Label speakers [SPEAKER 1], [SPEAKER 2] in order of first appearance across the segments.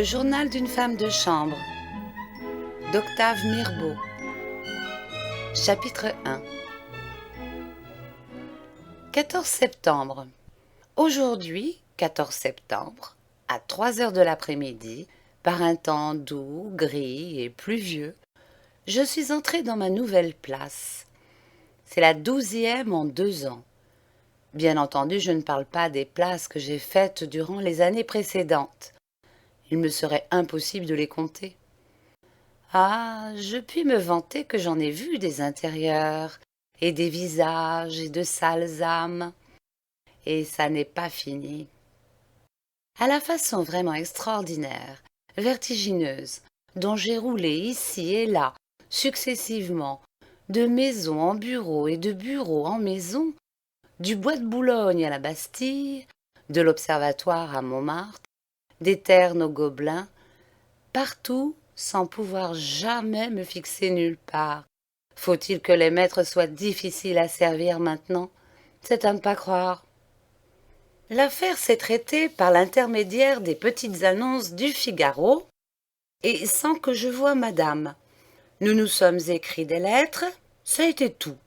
[SPEAKER 1] journal d'une femme de chambre d'Octave Mirbeau. Chapitre 1. 14 septembre. Aujourd'hui, 14 septembre, à 3 heures de l'après-midi, par un temps doux, gris et pluvieux, je suis entrée dans ma nouvelle place. C'est la 12e en 2 ans. Bien entendu, je ne parle pas des places que j'ai faites durant les années précédentes. Il me serait impossible de les compter. Ah, je puis me vanter que j'en ai vu des intérieurs, et des visages, et de sales âmes. Et ça n'est pas fini. À la façon vraiment extraordinaire, vertigineuse, dont j'ai roulé ici et là, successivement, de maison en bureau et de bureau en maison, du bois de Boulogne à la Bastille, de l'Observatoire à Montmartre, des ternes aux Gobelins, partout sans pouvoir jamais me fixer nulle part. Faut-il que les maîtres soient difficiles à servir maintenant? C'est à ne pas croire. L'affaire s'est traitée par l'intermédiaire des petites annonces du Figaro, et sans que je voie madame. Nous nous sommes écrit des lettres, ça a été tout.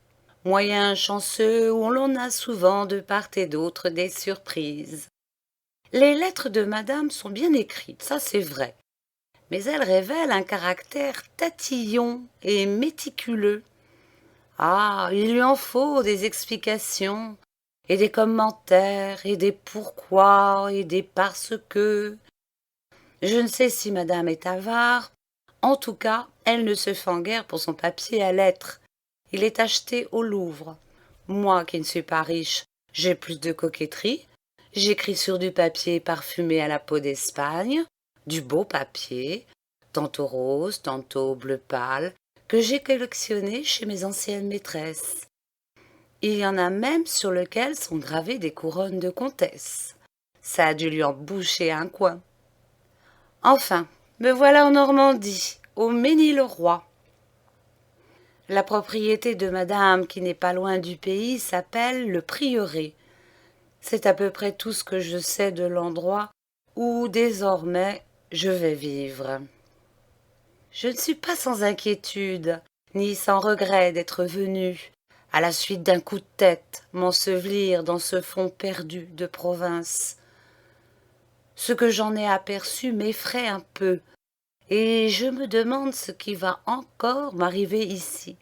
[SPEAKER 1] Moyen chanceux où l'on a souvent de part et d'autre des surprises. Les lettres de madame sont bien écrites, ça c'est vrai, mais elles révèlent un caractère tatillon et méticuleux. Ah, il lui en faut des explications, et des commentaires, et des pourquoi, et des parce que. Je ne sais si madame est avare, en tout cas, elle ne se fend guère pour son papier à lettres. Il est acheté au Louvre. Moi qui ne suis pas riche, j'ai plus de coquetterie. J'écris sur du papier parfumé à la peau d'Espagne, du beau papier, tantôt rose, tantôt bleu pâle, que j'ai collectionné chez mes anciennes maîtresses. Il y en a même sur lequel sont gravées des couronnes de comtesse. Ça a dû lui en boucher un coin. Enfin, me voilà en Normandie, au Mesnil-le-Roi. La propriété de madame, qui n'est pas loin du pays, s'appelle le Prieuré. C'est à peu près tout ce que je sais de l'endroit où, désormais, je vais vivre. Je ne suis pas sans inquiétude, ni sans regret d'être venue, à la suite d'un coup de tête, m'ensevelir dans ce fond perdu de province. Ce que j'en ai aperçu m'effraie un peu, et je me demande ce qui va encore m'arriver ici.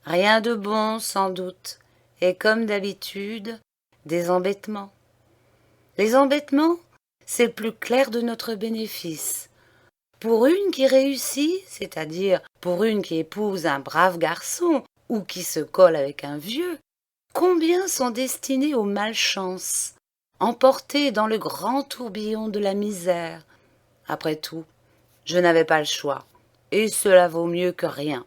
[SPEAKER 1] Rien de bon, sans doute, et comme d'habitude, des embêtements. Les embêtements, c'est le plus clair de notre bénéfice. Pour une qui réussit, c'est-à-dire pour une qui épouse un brave garçon ou qui se colle avec un vieux, combien sont destinés aux malchances, emportés dans le grand tourbillon de la misère. Après tout, je n'avais pas le choix, et cela vaut mieux que rien.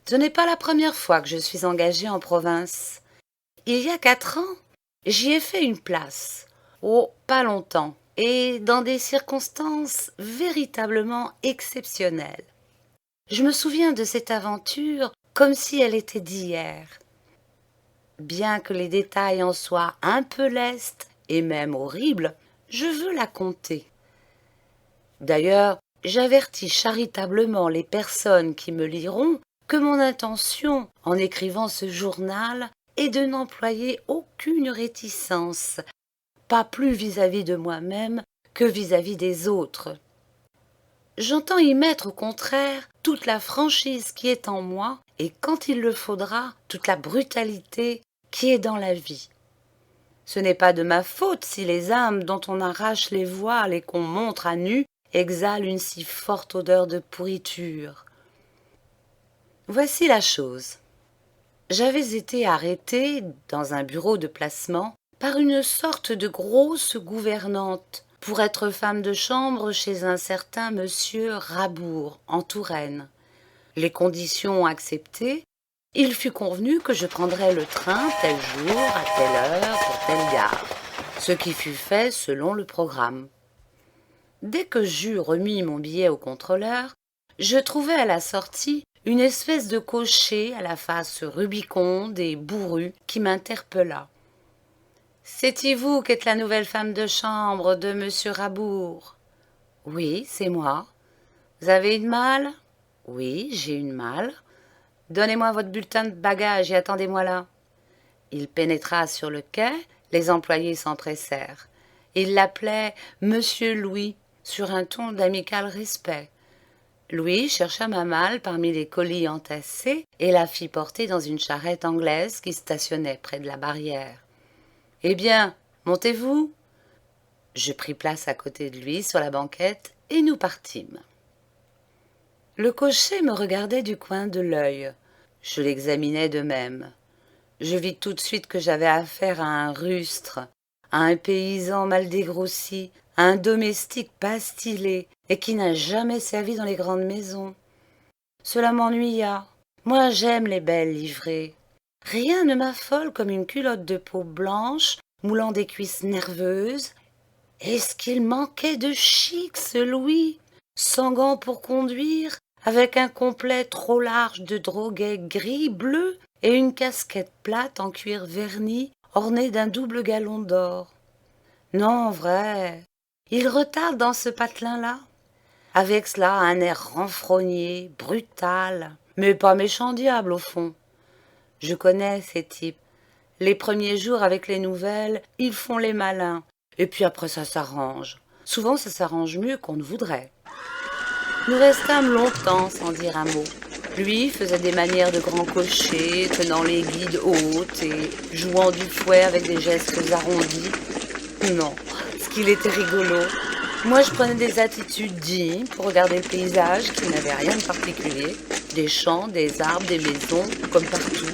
[SPEAKER 1] Ce n'est pas la première fois que je suis engagée en province. Il y a 4 ans, j'y ai fait une place. Oh, pas longtemps, et dans des circonstances véritablement exceptionnelles. Je me souviens de cette aventure comme si elle était d'hier. Bien que les détails en soient un peu lestes et même horribles, je veux la conter. D'ailleurs, j'avertis charitablement les personnes qui me liront que mon intention, en écrivant ce journal, est de n'employer aucune réticence, pas plus vis-à-vis de moi-même que vis-à-vis des autres. J'entends y mettre au contraire toute la franchise qui est en moi et, quand il le faudra, toute la brutalité qui est dans la vie. Ce n'est pas de ma faute si les âmes dont on arrache les voiles et qu'on montre à nu exhalent une si forte odeur de pourriture. Voici la chose. J'avais été arrêtée dans un bureau de placement par une sorte de grosse gouvernante pour être femme de chambre chez un certain monsieur Rabour en Touraine. Les conditions acceptées, il fut convenu que je prendrais le train tel jour, à telle heure, pour telle gare, ce qui fut fait selon le programme. Dès que j'eus remis mon billet au contrôleur, je trouvai à la sortie une espèce de cocher à la face rubiconde et bourrue qui m'interpella. C'est-y vous qui êtes la nouvelle femme de chambre de monsieur Rabour? Oui, c'est moi. Vous avez une malle? Oui, j'ai une malle. Donnez-moi votre bulletin de bagage et attendez-moi là. Il pénétra sur le quai, les employés s'empressèrent. Il l'appelait Monsieur Louis, sur un ton d'amical respect. Louis chercha ma malle parmi les colis entassés et la fit porter dans une charrette anglaise qui stationnait près de la barrière. « Eh bien, montez-vous » Je pris place à côté de lui sur la banquette et nous partîmes. Le cocher me regardait du coin de l'œil. Je l'examinais de même. Je vis tout de suite que j'avais affaire à un rustre, à un paysan mal dégrossi, à un domestique pas stylé et qui n'a jamais servi dans les grandes maisons. Cela m'ennuya. Moi, j'aime les belles livrées. Rien ne m'affole comme une culotte de peau blanche, moulant des cuisses nerveuses. Est-ce qu'il manquait de chic, ce Louis, sans gants pour conduire, avec un complet trop large de droguet gris-bleu et une casquette plate en cuir verni ornée d'un double galon d'or. Non, vrai, il retarde dans ce patelin-là. Avec cela, un air renfrogné, brutal, mais pas méchant diable au fond. Je connais ces types. Les premiers jours avec les nouvelles, ils font les malins, et puis après ça s'arrange. Souvent ça s'arrange mieux qu'on ne voudrait. Nous restâmes longtemps sans dire un mot. Lui faisait des manières de grand cocher, tenant les guides hautes et jouant du fouet avec des gestes arrondis. Non, ce qu'il était rigolo. Moi, je prenais des attitudes dignes pour regarder le paysage qui n'avait rien de particulier. Des champs, des arbres, des maisons, comme partout.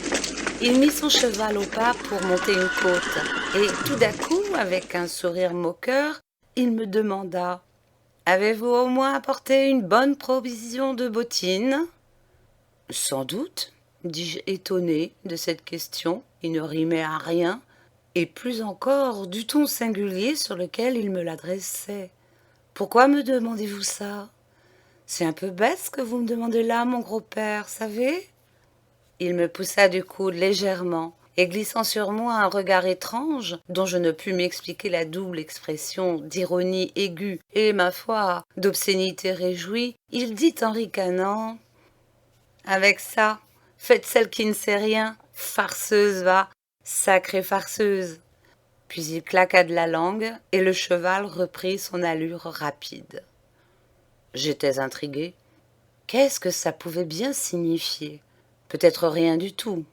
[SPEAKER 1] Il mit son cheval au pas pour monter une côte. Et tout d'un coup, avec un sourire moqueur, il me demanda « Avez-vous au moins apporté une bonne provision de bottines ?» « Sans doute, » dis-je étonné de cette question, qui ne rimait à rien, et plus encore du ton singulier sur lequel il me l'adressait. « Pourquoi me demandez-vous ça? C'est un peu bête ce que vous me demandez là, mon gros père, savez ?» Il me poussa du coude légèrement, et glissant sur moi un regard étrange, dont je ne pus m'expliquer la double expression d'ironie aiguë et, ma foi, d'obscénité réjouie, il dit en ricanant « Avec ça, faites celle qui ne sait rien, farceuse va, sacrée farceuse !» Puis il claqua de la langue, et le cheval reprit son allure rapide. J'étais intrigué. Qu'est-ce que ça pouvait bien signifier? Peut-être rien du tout.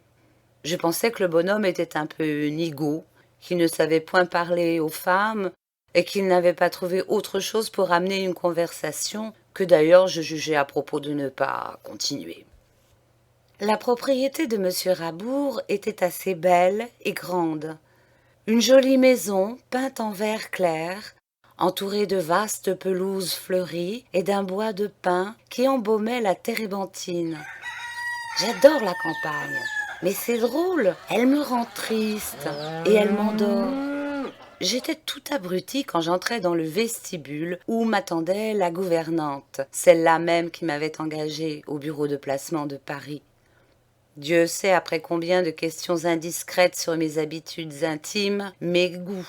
[SPEAKER 1] Je pensais que le bonhomme était un peu nigaud, qu'il ne savait point parler aux femmes, et qu'il n'avait pas trouvé autre chose pour amener une conversation, que d'ailleurs je jugeais à propos de ne pas continuer. La propriété de monsieur Rabour était assez belle et grande. Une jolie maison, peinte en vert clair, entourée de vastes pelouses fleuries et d'un bois de pin qui embaumait la térébenthine. J'adore la campagne, mais c'est drôle, elle me rend triste et elle m'endort. J'étais tout abruti quand j'entrai dans le vestibule où m'attendait la gouvernante, celle-là même qui m'avait engagée au bureau de placement de Paris. Dieu sait après combien de questions indiscrètes sur mes habitudes intimes, mes goûts,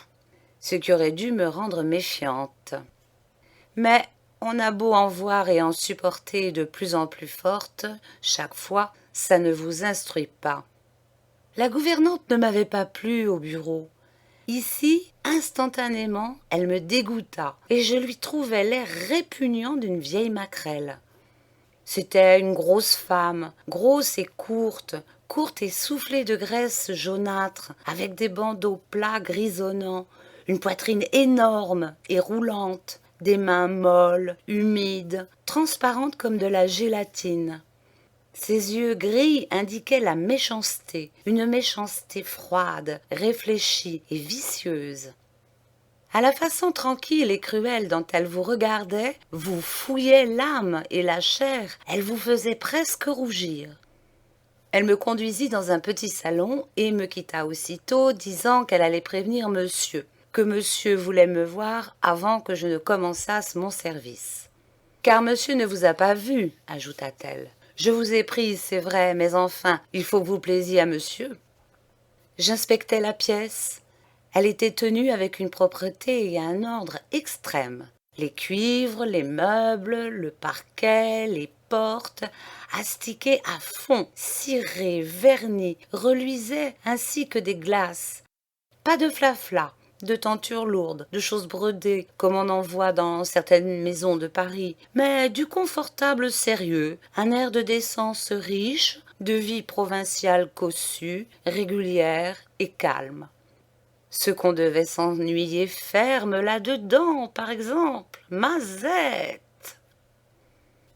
[SPEAKER 1] ce qui aurait dû me rendre méfiante. Mais on a beau en voir et en supporter de plus en plus fortes, chaque fois, ça ne vous instruit pas. La gouvernante ne m'avait pas plu au bureau. Ici, instantanément, elle me dégoûta, et je lui trouvais l'air répugnant d'une vieille maquerelle. C'était une grosse femme, grosse et courte et soufflée de graisse jaunâtre, avec des bandeaux plats grisonnants, une poitrine énorme et roulante, des mains molles, humides, transparentes comme de la gélatine. Ses yeux gris indiquaient la méchanceté, une méchanceté froide, réfléchie et vicieuse. À la façon tranquille et cruelle dont elle vous regardait, vous fouillait l'âme et la chair, elle vous faisait presque rougir. Elle me conduisit dans un petit salon et me quitta aussitôt, disant qu'elle allait prévenir monsieur, que monsieur voulait me voir avant que je ne commençasse mon service. « Car monsieur ne vous a pas vu, » ajouta-t-elle. « Je vous ai prise, c'est vrai, mais enfin, il faut que vous plaisiez à monsieur. » J'inspectais la pièce. Elle était tenue avec une propreté et un ordre extrême. Les cuivres, les meubles, le parquet, les portes, astiqués à fond, cirés, vernis, reluisaient ainsi que des glaces. Pas de flafla, de tentures lourdes, de choses brodées, comme on en voit dans certaines maisons de Paris, mais du confortable sérieux, un air de décence riche, de vie provinciale cossue, régulière et calme. Ce qu'on devait s'ennuyer ferme là-dedans, par exemple, Mazette.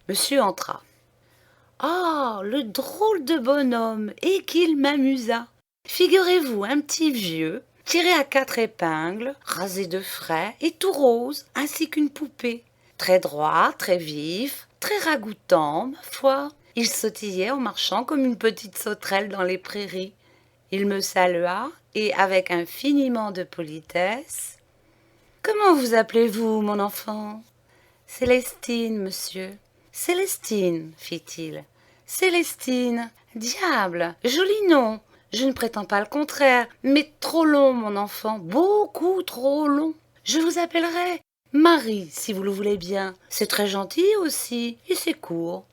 [SPEAKER 1] Monsieur entra. Ah, le drôle de bonhomme, et qu'il m'amusa. Figurez-vous un petit vieux, tiré à 4 épingles, rasé de frais et tout rose, ainsi qu'une poupée. Très droit, très vif, très ragoûtant, ma foi. Il sautillait en marchant comme une petite sauterelle dans les prairies. Il me salua, et avec infiniment de politesse. « Comment vous appelez-vous, mon enfant ?»« Célestine, monsieur. »« Célestine, fit-il. »« Célestine. Diable, joli nom. Je ne prétends pas le contraire, mais trop long, mon enfant, beaucoup trop long. Je vous appellerai Marie, si vous le voulez bien. C'est très gentil aussi, et c'est court.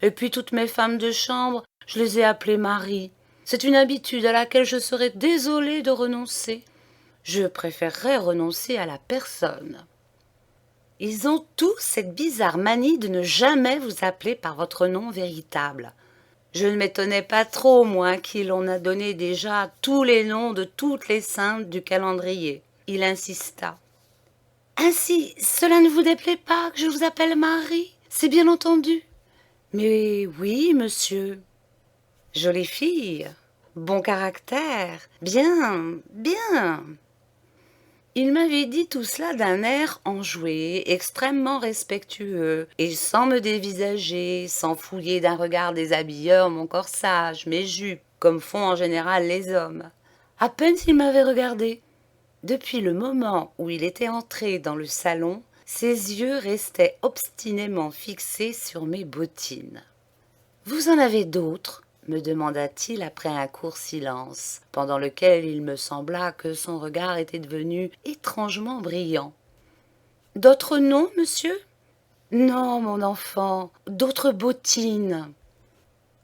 [SPEAKER 1] Et puis toutes mes femmes de chambre, je les ai appelées Marie. C'est une habitude à laquelle je serais désolée de renoncer. Je préférerais renoncer à la personne. Ils ont tous cette bizarre manie de ne jamais vous appeler par votre nom véritable. Je ne m'étonnais pas trop, moi, qui l'on a donné déjà tous les noms de toutes les saintes du calendrier. Il insista. Ainsi, cela ne vous déplaît pas que je vous appelle Marie, c'est bien entendu. Mais oui, monsieur. Jolie fille, bon caractère, bien, bien. Il m'avait dit tout cela d'un air enjoué, extrêmement respectueux, et sans me dévisager, sans fouiller d'un regard déshabilleur mon corsage, mes jupes, comme font en général les hommes. À peine s'il m'avait regardé. Depuis le moment où il était entré dans le salon, ses yeux restaient obstinément fixés sur mes bottines. « Vous en avez d'autres ?» me demanda-t-il après un court silence, pendant lequel il me sembla que son regard était devenu étrangement brillant. « D'autres noms, monsieur ? » ?»« Non, mon enfant, d'autres bottines. »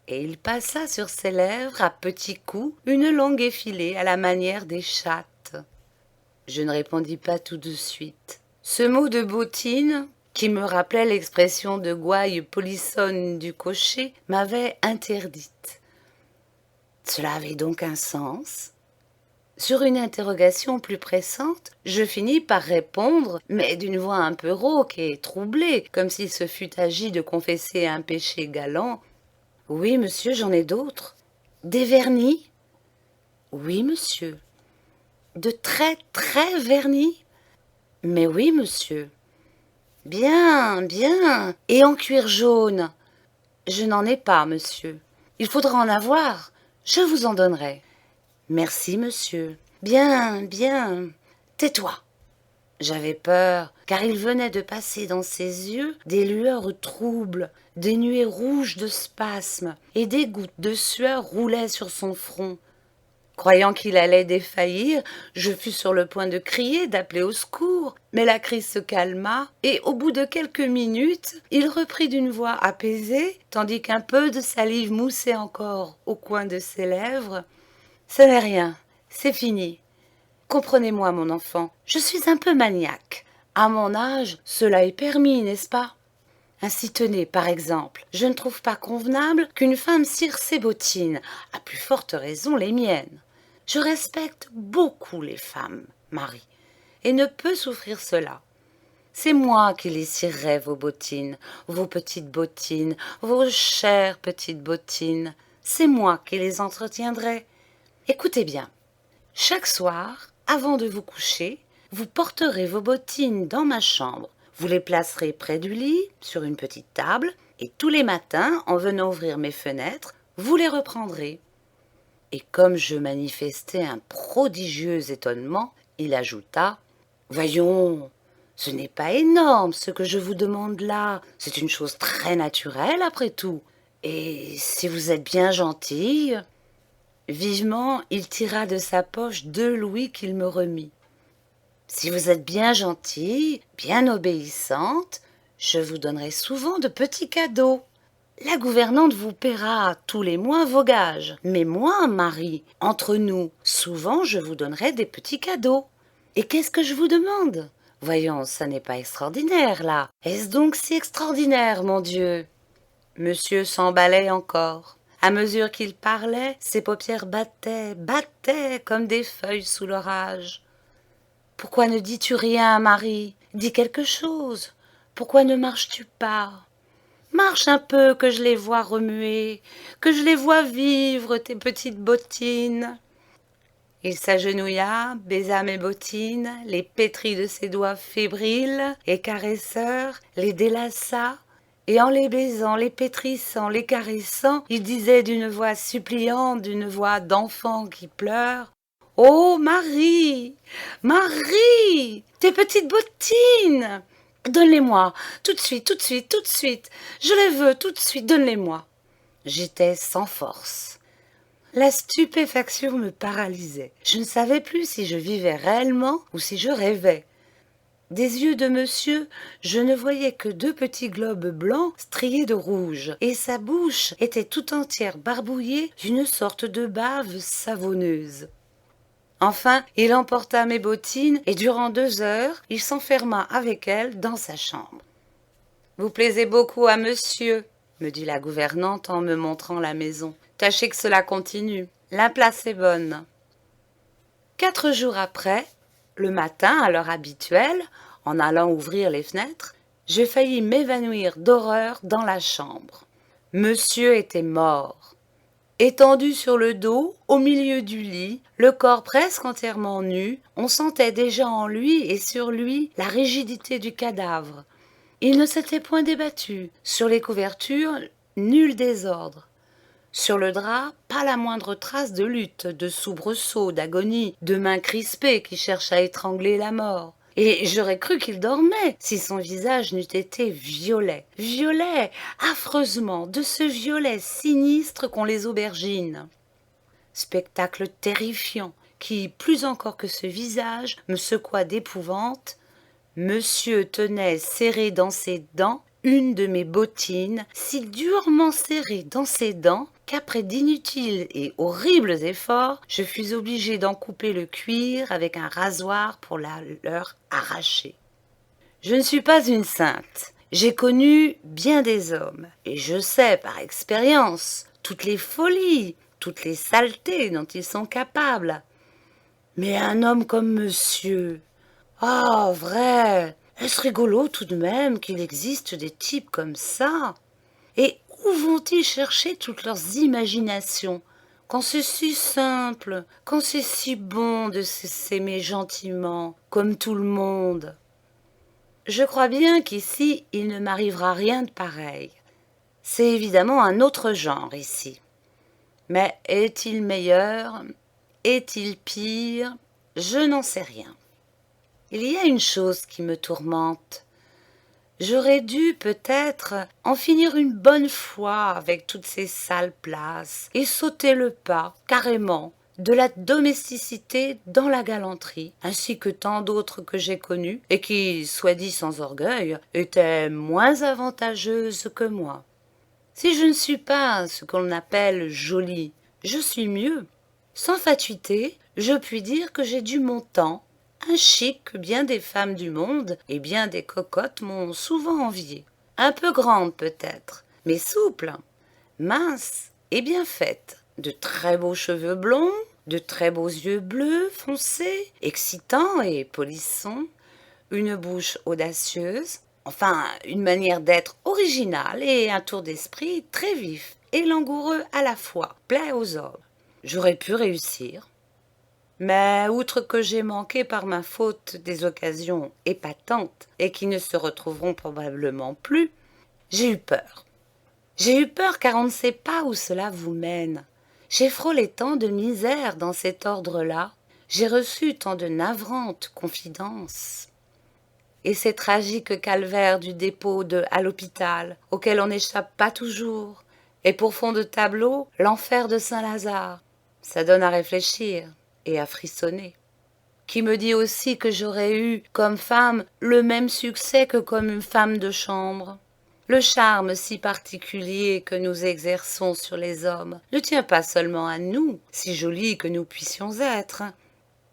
[SPEAKER 1] Et il passa sur ses lèvres à petits coups une langue effilée à la manière des chattes. Je ne répondis pas tout de suite. Ce mot de bottine, qui me rappelait l'expression de gouaille polissonne du cocher, m'avait interdite. Cela avait donc un sens. Sur une interrogation plus pressante, je finis par répondre, mais d'une voix un peu rauque et troublée, comme s'il se fût agi de confesser un péché galant. « Oui, monsieur, j'en ai d'autres. »« Des vernis ?»« Oui, monsieur. »« De très, très vernis ?»« Mais oui, monsieur. »« Bien, bien. Et en cuir jaune ?»« Je n'en ai pas, monsieur. Il faudra en avoir. Je vous en donnerai. »« Merci, monsieur. Bien, bien. Tais-toi. » J'avais peur, car il venait de passer dans ses yeux des lueurs troubles, des nuées rouges de spasmes, et des gouttes de sueur roulaient sur son front. Croyant qu'il allait défaillir, je fus sur le point de crier, d'appeler au secours, mais la crise se calma, et au bout de quelques minutes, il reprit d'une voix apaisée, tandis qu'un peu de salive moussait encore au coin de ses lèvres. « Ce n'est rien, c'est fini. Comprenez-moi, mon enfant, je suis un peu maniaque. À mon âge, cela est permis, n'est-ce pas ? Ainsi tenez, par exemple, je ne trouve pas convenable qu'une femme cire ses bottines, à plus forte raison les miennes. Je respecte beaucoup les femmes, Marie, et ne peux souffrir cela. C'est moi qui les cirerai, vos bottines, vos petites bottines, vos chères petites bottines. C'est moi qui les entretiendrai. Écoutez bien, chaque soir, avant de vous coucher, vous porterez vos bottines dans ma chambre. Vous les placerez près du lit, sur une petite table, et tous les matins, en venant ouvrir mes fenêtres, vous les reprendrez. Et comme je manifestais un prodigieux étonnement, il ajouta « Voyons, ce n'est pas énorme ce que je vous demande là, c'est une chose très naturelle après tout. Et si vous êtes bien gentille… » Vivement, il tira de sa poche 2 louis qu'il me remit. Si vous êtes bien gentille, bien obéissante, je vous donnerai souvent de petits cadeaux. La gouvernante vous paiera tous les mois vos gages. Mais moi, Marie, entre nous, souvent je vous donnerai des petits cadeaux. Et qu'est-ce que je vous demande? Voyons, ça n'est pas extraordinaire, là. Est-ce donc si extraordinaire, mon Dieu? Monsieur s'emballait encore. À mesure qu'il parlait, ses paupières battaient comme des feuilles sous l'orage. Pourquoi ne dis-tu rien, Marie? Dis quelque chose. Pourquoi ne marches-tu pas? Marche un peu, que je les vois remuer, que je les vois vivre, tes petites bottines. Il s'agenouilla, baisa mes bottines, les pétrit de ses doigts fébriles et caresseurs, les délaça, et en les baisant, les pétrissant, les caressant, il disait d'une voix suppliante, d'une voix d'enfant qui pleure: «Oh, Marie, Marie, tes petites bottines! Donne-les-moi, tout de suite, tout de suite, tout de suite. Je les veux, tout de suite, donne-les-moi. » J'étais sans force. La stupéfaction me paralysait. Je ne savais plus si je vivais réellement ou si je rêvais. Des yeux de monsieur, je ne voyais que 2 petits globes blancs striés de rouge, et sa bouche était tout entière barbouillée d'une sorte de bave savonneuse. Enfin, il emporta mes bottines et durant 2 heures, il s'enferma avec elles dans sa chambre. « Vous plaisez beaucoup à monsieur, » me dit la gouvernante en me montrant la maison. « Tâchez que cela continue. La place est bonne. » 4 jours après, le matin, à l'heure habituelle, en allant ouvrir les fenêtres, je faillis m'évanouir d'horreur dans la chambre. Monsieur était mort. Étendu sur le dos, au milieu du lit, le corps presque entièrement nu, on sentait déjà en lui et sur lui la rigidité du cadavre. Il ne s'était point débattu. Sur les couvertures, nul désordre. Sur le drap, pas la moindre trace de lutte, de soubresaut, d'agonie, de mains crispées qui cherchent à étrangler la mort. Et j'aurais cru qu'il dormait si son visage n'eût été violet. Violet, affreusement, de ce violet sinistre qu'ont les aubergines. Spectacle terrifiant qui, plus encore que ce visage, me secoua d'épouvante. Monsieur tenait serré dans ses dents une de mes bottines, si durement serrée dans ses dents qu'après d'inutiles et horribles efforts, je fus obligée d'en couper le cuir avec un rasoir pour la leur arracher. Je ne suis pas une sainte. J'ai connu bien des hommes, et je sais par expérience toutes les folies, toutes les saletés dont ils sont capables. Mais un homme comme monsieur... Ah, vrai, est-ce rigolo tout de même qu'il existe des types comme ça? Et où vont-ils chercher toutes leurs imaginations, quand c'est si simple, quand c'est si bon de s'aimer gentiment, comme tout le monde? Je crois bien qu'ici, il ne m'arrivera rien de pareil. C'est évidemment un autre genre ici. Mais est-il meilleur? Est-il pire? Je n'en sais rien. Il y a une chose qui me tourmente. J'aurais dû peut-être en finir une bonne fois avec toutes ces sales places et sauter le pas, carrément, de la domesticité dans la galanterie, ainsi que tant d'autres que j'ai connues et qui, soit dit sans orgueil, étaient moins avantageuses que moi. Si je ne suis pas ce qu'on appelle jolie, je suis mieux. Sans fatuité, je puis dire que j'ai du mon temps, un chic que bien des femmes du monde et bien des cocottes m'ont souvent envié. Un peu grande peut-être, mais souple, mince et bien faite, de très beaux cheveux blonds, de très beaux yeux bleus foncés, excitants et polissons, une bouche audacieuse, enfin une manière d'être originale et un tour d'esprit très vif et langoureux à la fois, plaît aux hommes. J'aurais pu réussir. Mais outre que j'ai manqué par ma faute des occasions épatantes et qui ne se retrouveront probablement plus, j'ai eu peur. J'ai eu peur car on ne sait pas où cela vous mène. J'ai frôlé tant de misère dans cet ordre-là, j'ai reçu tant de navrantes confidences. Et ces tragiques calvaires du dépôt à l'hôpital, auquel on n'échappe pas toujours, et pour fond de tableau, l'enfer de Saint-Lazare. Ça donne à réfléchir et à frissonner. Qui me dit aussi que j'aurais eu, comme femme, le même succès que comme une femme de chambre. Le charme si particulier que nous exerçons sur les hommes ne tient pas seulement à nous, si jolis que nous puissions être.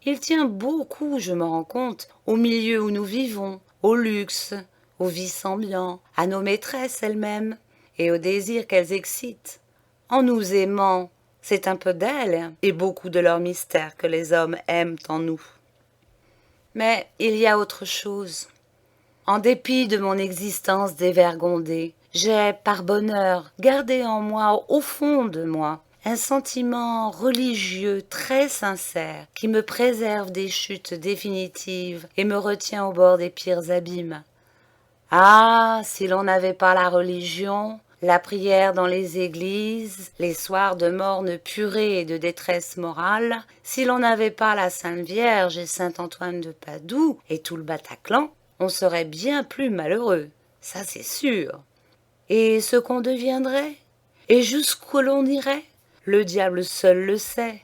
[SPEAKER 1] Il tient beaucoup, je me rends compte, au milieu où nous vivons, au luxe, aux vices ambiants, à nos maîtresses elles-mêmes, et au désir qu'elles excitent. En nous aimant, c'est un peu d'elles et beaucoup de leurs mystères que les hommes aiment en nous. Mais il y a autre chose. En dépit de mon existence dévergondée, j'ai, par bonheur, gardé en moi, au fond de moi, un sentiment religieux très sincère qui me préserve des chutes définitives et me retient au bord des pires abîmes. Ah, si l'on n'avait pas la religion, la prière dans les églises, les soirs de morne purée et de détresse morale, si l'on n'avait pas la Sainte Vierge et Saint Antoine de Padoue et tout le Bataclan, on serait bien plus malheureux, ça c'est sûr. Et ce qu'on deviendrait, et jusqu'où l'on irait, le diable seul le sait.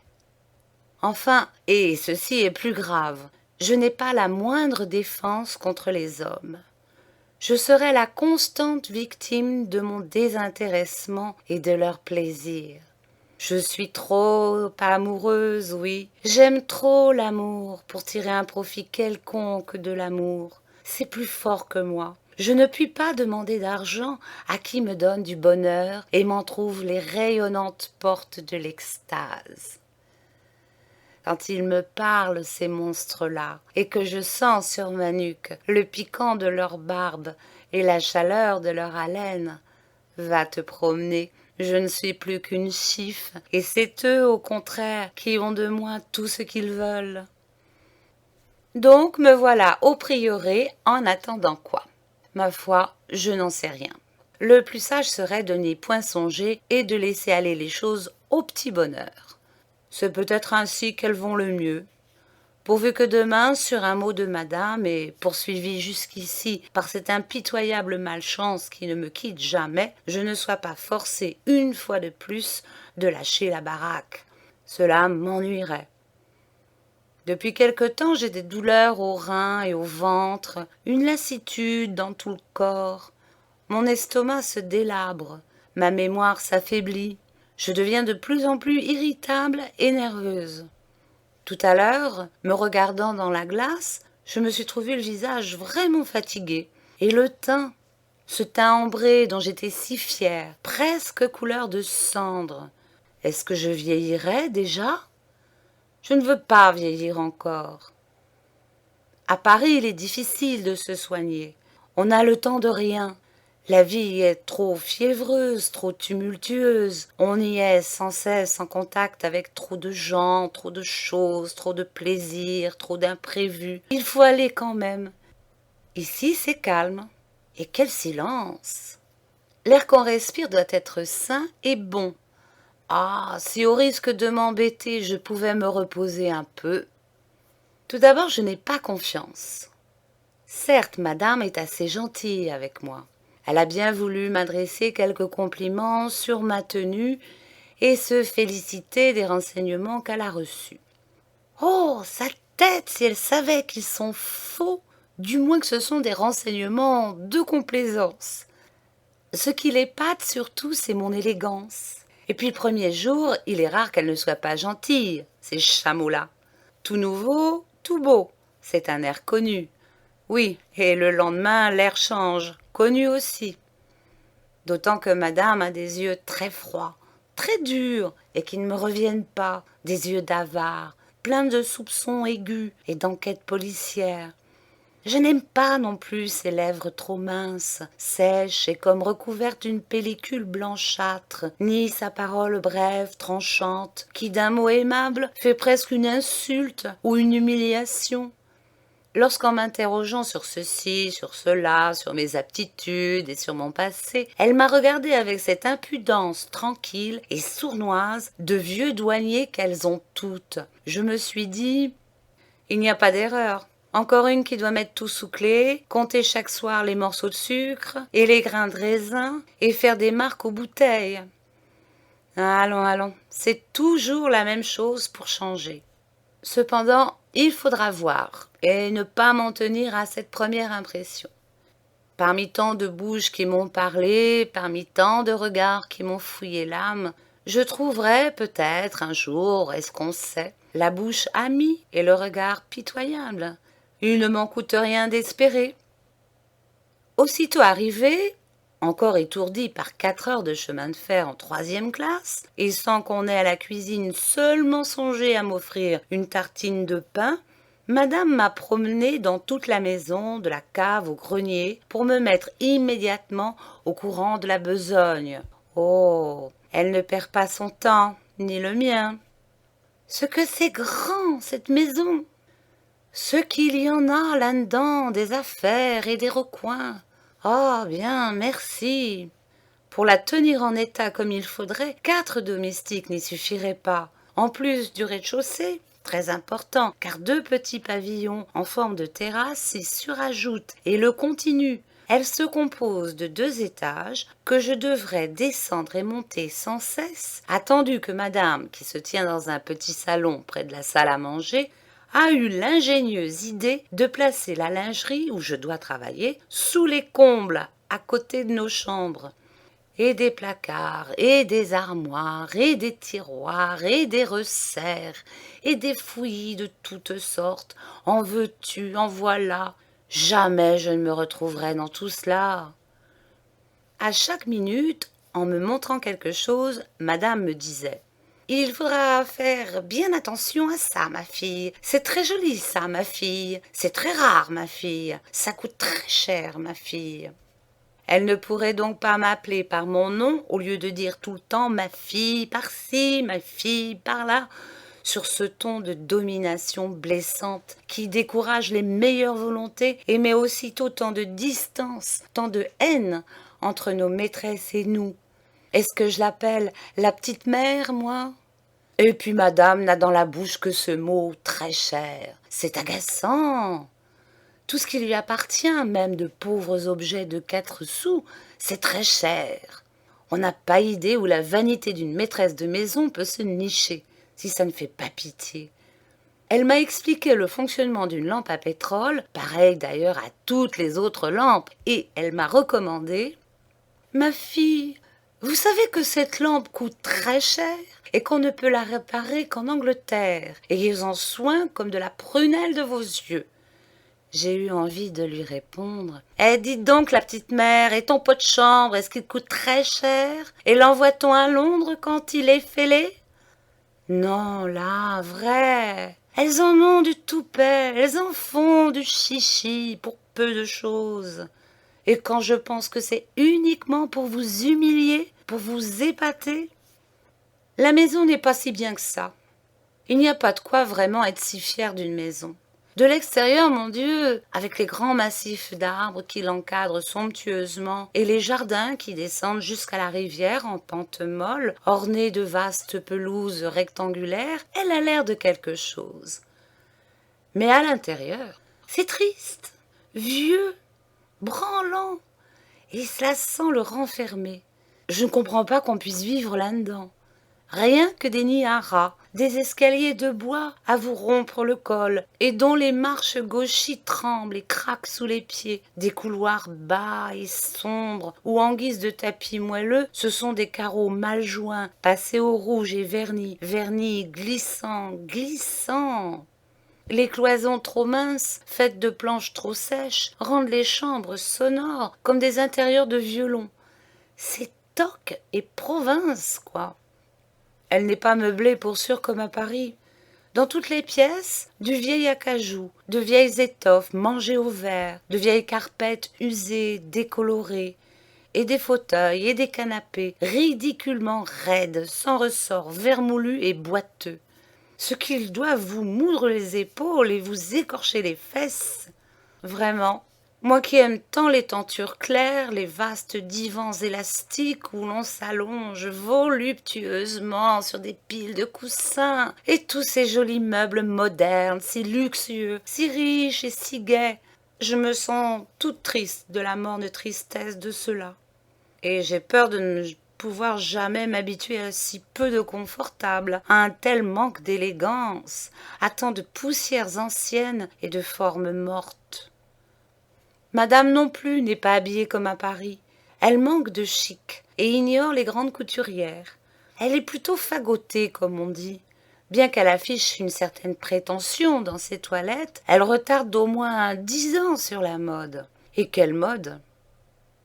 [SPEAKER 1] Enfin, et ceci est plus grave, je n'ai pas la moindre défense contre les hommes. Je serais la constante victime de mon désintéressement et de leur plaisir. Je suis trop amoureuse, oui. J'aime trop l'amour pour tirer un profit quelconque de l'amour. C'est plus fort que moi. Je ne puis pas demander d'argent à qui me donne du bonheur et m'en trouve les rayonnantes portes de l'extase. Quand ils me parlent, ces monstres-là, et que je sens sur ma nuque le piquant de leur barbe et la chaleur de leur haleine, va te promener, je ne suis plus qu'une chiffe, et c'est eux, au contraire, qui ont de moi tout ce qu'ils veulent. Donc me voilà au prieuré en attendant quoi? Ma foi, je n'en sais rien. Le plus sage serait de n'y point songer et de laisser aller les choses au petit bonheur. C'est peut-être ainsi qu'elles vont le mieux. Pourvu que demain, sur un mot de madame, et poursuivi jusqu'ici par cette impitoyable malchance qui ne me quitte jamais, je ne sois pas forcé une fois de plus de lâcher la baraque. Cela m'ennuierait. Depuis quelque temps, j'ai des douleurs aux reins et au ventre, une lassitude dans tout le corps. Mon estomac se délabre, ma mémoire s'affaiblit. Je deviens de plus en plus irritable et nerveuse. Tout à l'heure, me regardant dans la glace, je me suis trouvé le visage vraiment fatigué. Et le teint, ce teint ambré dont j'étais si fière, presque couleur de cendre. Est-ce que je vieillirais déjà? Je ne veux pas vieillir encore. À Paris, il est difficile de se soigner. On n'a le temps de rien. La vie est trop fiévreuse, trop tumultueuse. On y est sans cesse en contact avec trop de gens, trop de choses, trop de plaisirs, trop d'imprévus. Il faut aller quand même. Ici, c'est calme. Et quel silence! L'air qu'on respire doit être sain et bon. Ah, si au risque de m'embêter, je pouvais me reposer un peu. Tout d'abord, je n'ai pas confiance. Certes, madame est assez gentille avec moi. Elle a bien voulu m'adresser quelques compliments sur ma tenue et se féliciter des renseignements qu'elle a reçus. Oh, sa tête, si elle savait qu'ils sont faux, du moins que ce sont des renseignements de complaisance. Ce qui l'épate surtout, c'est mon élégance. Et puis le premier jour, il est rare qu'elle ne soit pas gentille, ces chameaux-là. Tout nouveau, tout beau, c'est un air connu. Oui, et le lendemain, l'air change, connu aussi. D'autant que madame a des yeux très froids, très durs, et qui ne me reviennent pas, des yeux d'avare, pleins de soupçons aigus et d'enquêtes policières. Je n'aime pas non plus ses lèvres trop minces, sèches et comme recouvertes d'une pellicule blanchâtre, ni sa parole brève, tranchante, qui d'un mot aimable fait presque une insulte ou une humiliation. Lorsqu'en m'interrogeant sur ceci, sur cela, sur mes aptitudes et sur mon passé, elle m'a regardé avec cette impudence tranquille et sournoise de vieux douaniers qu'elles ont toutes. Je me suis dit, il n'y a pas d'erreur. Encore une qui doit mettre tout sous clé, compter chaque soir les morceaux de sucre et les grains de raisin et faire des marques aux bouteilles. Allons, allons, c'est toujours la même chose pour changer. Cependant, il faudra voir et ne pas m'en tenir à cette première impression. Parmi tant de bouches qui m'ont parlé, parmi tant de regards qui m'ont fouillé l'âme, je trouverai peut-être un jour, est-ce qu'on sait, la bouche amie et le regard pitoyable. Il ne m'en coûte rien d'espérer. Aussitôt arrivé, encore étourdi par 4 heures de chemin de fer en 3e classe, et sans qu'on ait à la cuisine seulement songé à m'offrir une tartine de pain, madame m'a promené dans toute la maison, de la cave au grenier, pour me mettre immédiatement au courant de la besogne. Oh, elle ne perd pas son temps, ni le mien. Ce que c'est grand, cette maison! Ce qu'il y en a là-dedans, des affaires et des recoins. Ah, bien, merci. Pour la tenir en état comme il faudrait, 4 domestiques n'y suffiraient pas. En plus du rez-de-chaussée, très important, car 2 petits pavillons en forme de terrasse s'y surajoutent et le continuent. Elle se compose de 2 étages que je devrais descendre et monter sans cesse, attendu que madame, qui se tient dans un petit salon près de la salle à manger, a eu l'ingénieuse idée de placer la lingerie où je dois travailler sous les combles à côté de nos chambres. Et des placards, et des armoires, et des tiroirs, et des resserres, et des fouillis de toutes sortes. En veux-tu, en voilà. Jamais je ne me retrouverai dans tout cela. À chaque minute, en me montrant quelque chose, madame me disait: il faudra faire bien attention à ça, ma fille. C'est très joli, ça, ma fille. C'est très rare, ma fille. Ça coûte très cher, ma fille. Elle ne pourrait donc pas m'appeler par mon nom au lieu de dire tout le temps ma fille par-ci, ma fille par-là, sur ce ton de domination blessante qui décourage les meilleures volontés et met aussitôt tant de distance, tant de haine entre nos maîtresses et nous. Est-ce que je l'appelle la petite mère, moi? Et puis madame n'a dans la bouche que ce mot très cher. C'est agaçant. Tout ce qui lui appartient, même de pauvres objets de 4 sous, c'est très cher. On n'a pas idée où la vanité d'une maîtresse de maison peut se nicher, si ça ne fait pas pitié. Elle m'a expliqué le fonctionnement d'une lampe à pétrole, pareil d'ailleurs à toutes les autres lampes, et elle m'a recommandé: ma fille, vous savez que cette lampe coûte très cher et qu'on ne peut la réparer qu'en Angleterre. Ayez-en soin comme de la prunelle de vos yeux. J'ai eu envie de lui répondre: eh, dites donc, la petite mère, et ton pot de chambre, est-ce qu'il coûte très cher? Et l'envoie-t-on à Londres quand il est fêlé? Non, là, vrai. Elles en ont du toupet, elles en font du chichi pour peu de choses. Et quand je pense que c'est uniquement pour vous humilier, pour vous épater, la maison n'est pas si bien que ça. Il n'y a pas de quoi vraiment être si fier d'une maison. De l'extérieur, mon Dieu, avec les grands massifs d'arbres qui l'encadrent somptueusement et les jardins qui descendent jusqu'à la rivière en pente molle, ornés de vastes pelouses rectangulaires, elle a l'air de quelque chose. Mais à l'intérieur, c'est triste, vieux, branlant, et cela sent le renfermer. Je ne comprends pas qu'on puisse vivre là-dedans. Rien que des nids à rats, des escaliers de bois à vous rompre le col, et dont les marches gauchies tremblent et craquent sous les pieds, des couloirs bas et sombres, où en guise de tapis moelleux, ce sont des carreaux mal joints, passés au rouge et vernis, vernis glissants, glissants. Les cloisons trop minces, faites de planches trop sèches, rendent les chambres sonores comme des intérieurs de violon. C'est toc et province, quoi. Elle n'est pas meublée pour sûr comme à Paris. Dans toutes les pièces, du vieil acajou, de vieilles étoffes mangées au verre, de vieilles carpettes usées, décolorées, et des fauteuils et des canapés ridiculement raides, sans ressort, vermoulus et boiteux. Ce qu'ils doivent vous moudre les épaules et vous écorcher les fesses. Vraiment, moi qui aime tant les tentures claires, les vastes divans élastiques où l'on s'allonge voluptueusement sur des piles de coussins, et tous ces jolis meubles modernes, si luxueux, si riches et si gais, je me sens toute triste de la morne tristesse de cela. Et j'ai peur de ne pouvoir jamais m'habituer à si peu de confortable, à un tel manque d'élégance, à tant de poussières anciennes et de formes mortes. Madame non plus n'est pas habillée comme à Paris. Elle manque de chic et ignore les grandes couturières. Elle est plutôt fagotée, comme on dit. Bien qu'elle affiche une certaine prétention dans ses toilettes, elle retarde d'au moins 10 ans sur la mode. Et quelle mode?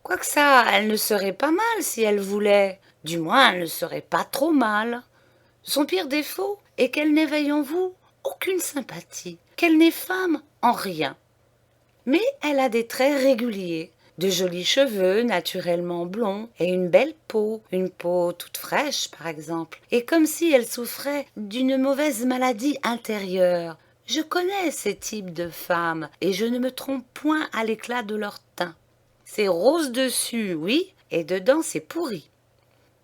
[SPEAKER 1] Quoique ça, elle ne serait pas mal si elle voulait. Du moins, elle ne serait pas trop mal. Son pire défaut est qu'elle n'éveille en vous aucune sympathie, qu'elle n'est femme en rien. Mais elle a des traits réguliers, de jolis cheveux naturellement blonds et une belle peau, une peau toute fraîche par exemple, et comme si elle souffrait d'une mauvaise maladie intérieure. Je connais ces types de femmes et je ne me trompe point à l'éclat de leur teint. C'est rose dessus, oui, et dedans c'est pourri.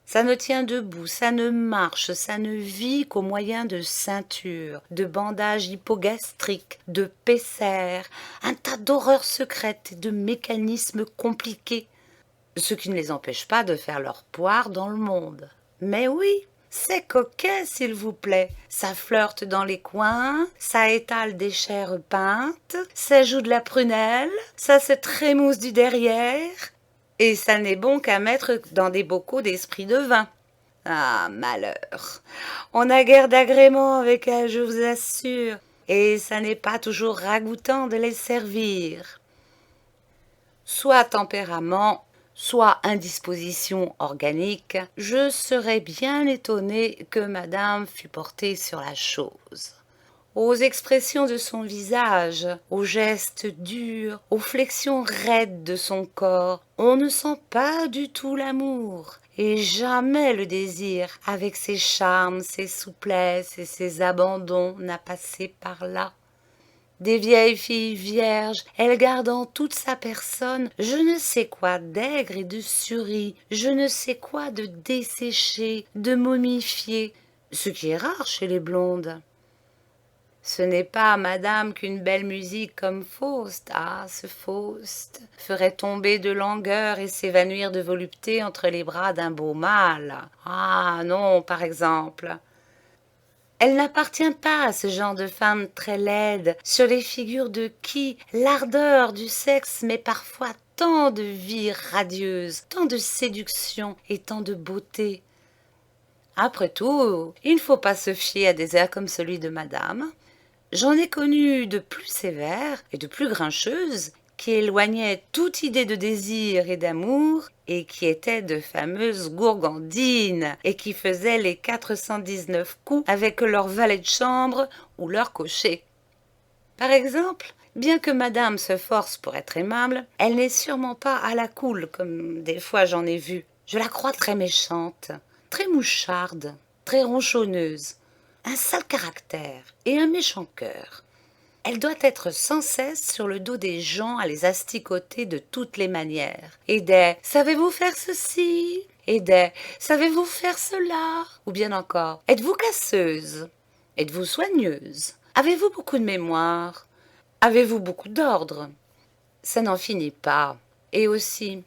[SPEAKER 1] Ça ne tient debout, ça ne marche, ça ne vit qu'au moyen de ceintures, de bandages hypogastriques, de pessères, un tas d'horreurs secrètes et de mécanismes compliqués, ce qui ne les empêche pas de faire leur poire dans le monde. Mais oui, c'est coquet, s'il vous plaît. Ça flirte dans les coins, ça étale des chairs peintes, ça joue de la prunelle, ça se trémousse du derrière, et ça n'est bon qu'à mettre dans des bocaux d'esprit de vin. Ah, malheur! On n'a guère d'agrément avec elle, je vous assure, et ça n'est pas toujours ragoûtant de les servir. Soit tempérament, soit indisposition organique, je serais bien étonnée que madame fût portée sur la chose. Aux expressions de son visage, aux gestes durs, aux flexions raides de son corps, on ne sent pas du tout l'amour, et jamais le désir, avec ses charmes, ses souplesses et ses abandons, n'a passé par là. Des vieilles filles vierges, elles gardent en toute sa personne je ne sais quoi d'aigre et de suri, je ne sais quoi de desséché, de momifié, ce qui est rare chez les blondes. Ce n'est pas, madame, qu'une belle musique comme Faust, ah, ce Faust, ferait tomber de langueur et s'évanouir de volupté entre les bras d'un beau mâle. Ah, non, par exemple. Elle n'appartient pas à ce genre de femme très laide, sur les figures de qui l'ardeur du sexe met parfois tant de vie radieuse, tant de séduction et tant de beauté. Après tout, il ne faut pas se fier à des airs comme celui de madame. J'en ai connu de plus sévères et de plus grincheuses qui éloignaient toute idée de désir et d'amour et qui étaient de fameuses gourgandines et qui faisaient les 419 coups avec leur valet de chambre ou leur cocher. Par exemple, bien que madame se force pour être aimable, elle n'est sûrement pas à la cool comme des fois j'en ai vu. Je la crois très méchante, très moucharde, très ronchonneuse. Un sale caractère et un méchant cœur. Elle doit être sans cesse sur le dos des gens à les asticoter de toutes les manières. Et des « savez-vous faire ceci ?» et des « savez-vous faire cela ?» ou bien encore « êtes-vous casseuse ? Êtes-vous soigneuse ? Avez-vous beaucoup de mémoire ? Avez-vous beaucoup d'ordre ?» Ça n'en finit pas. Et aussi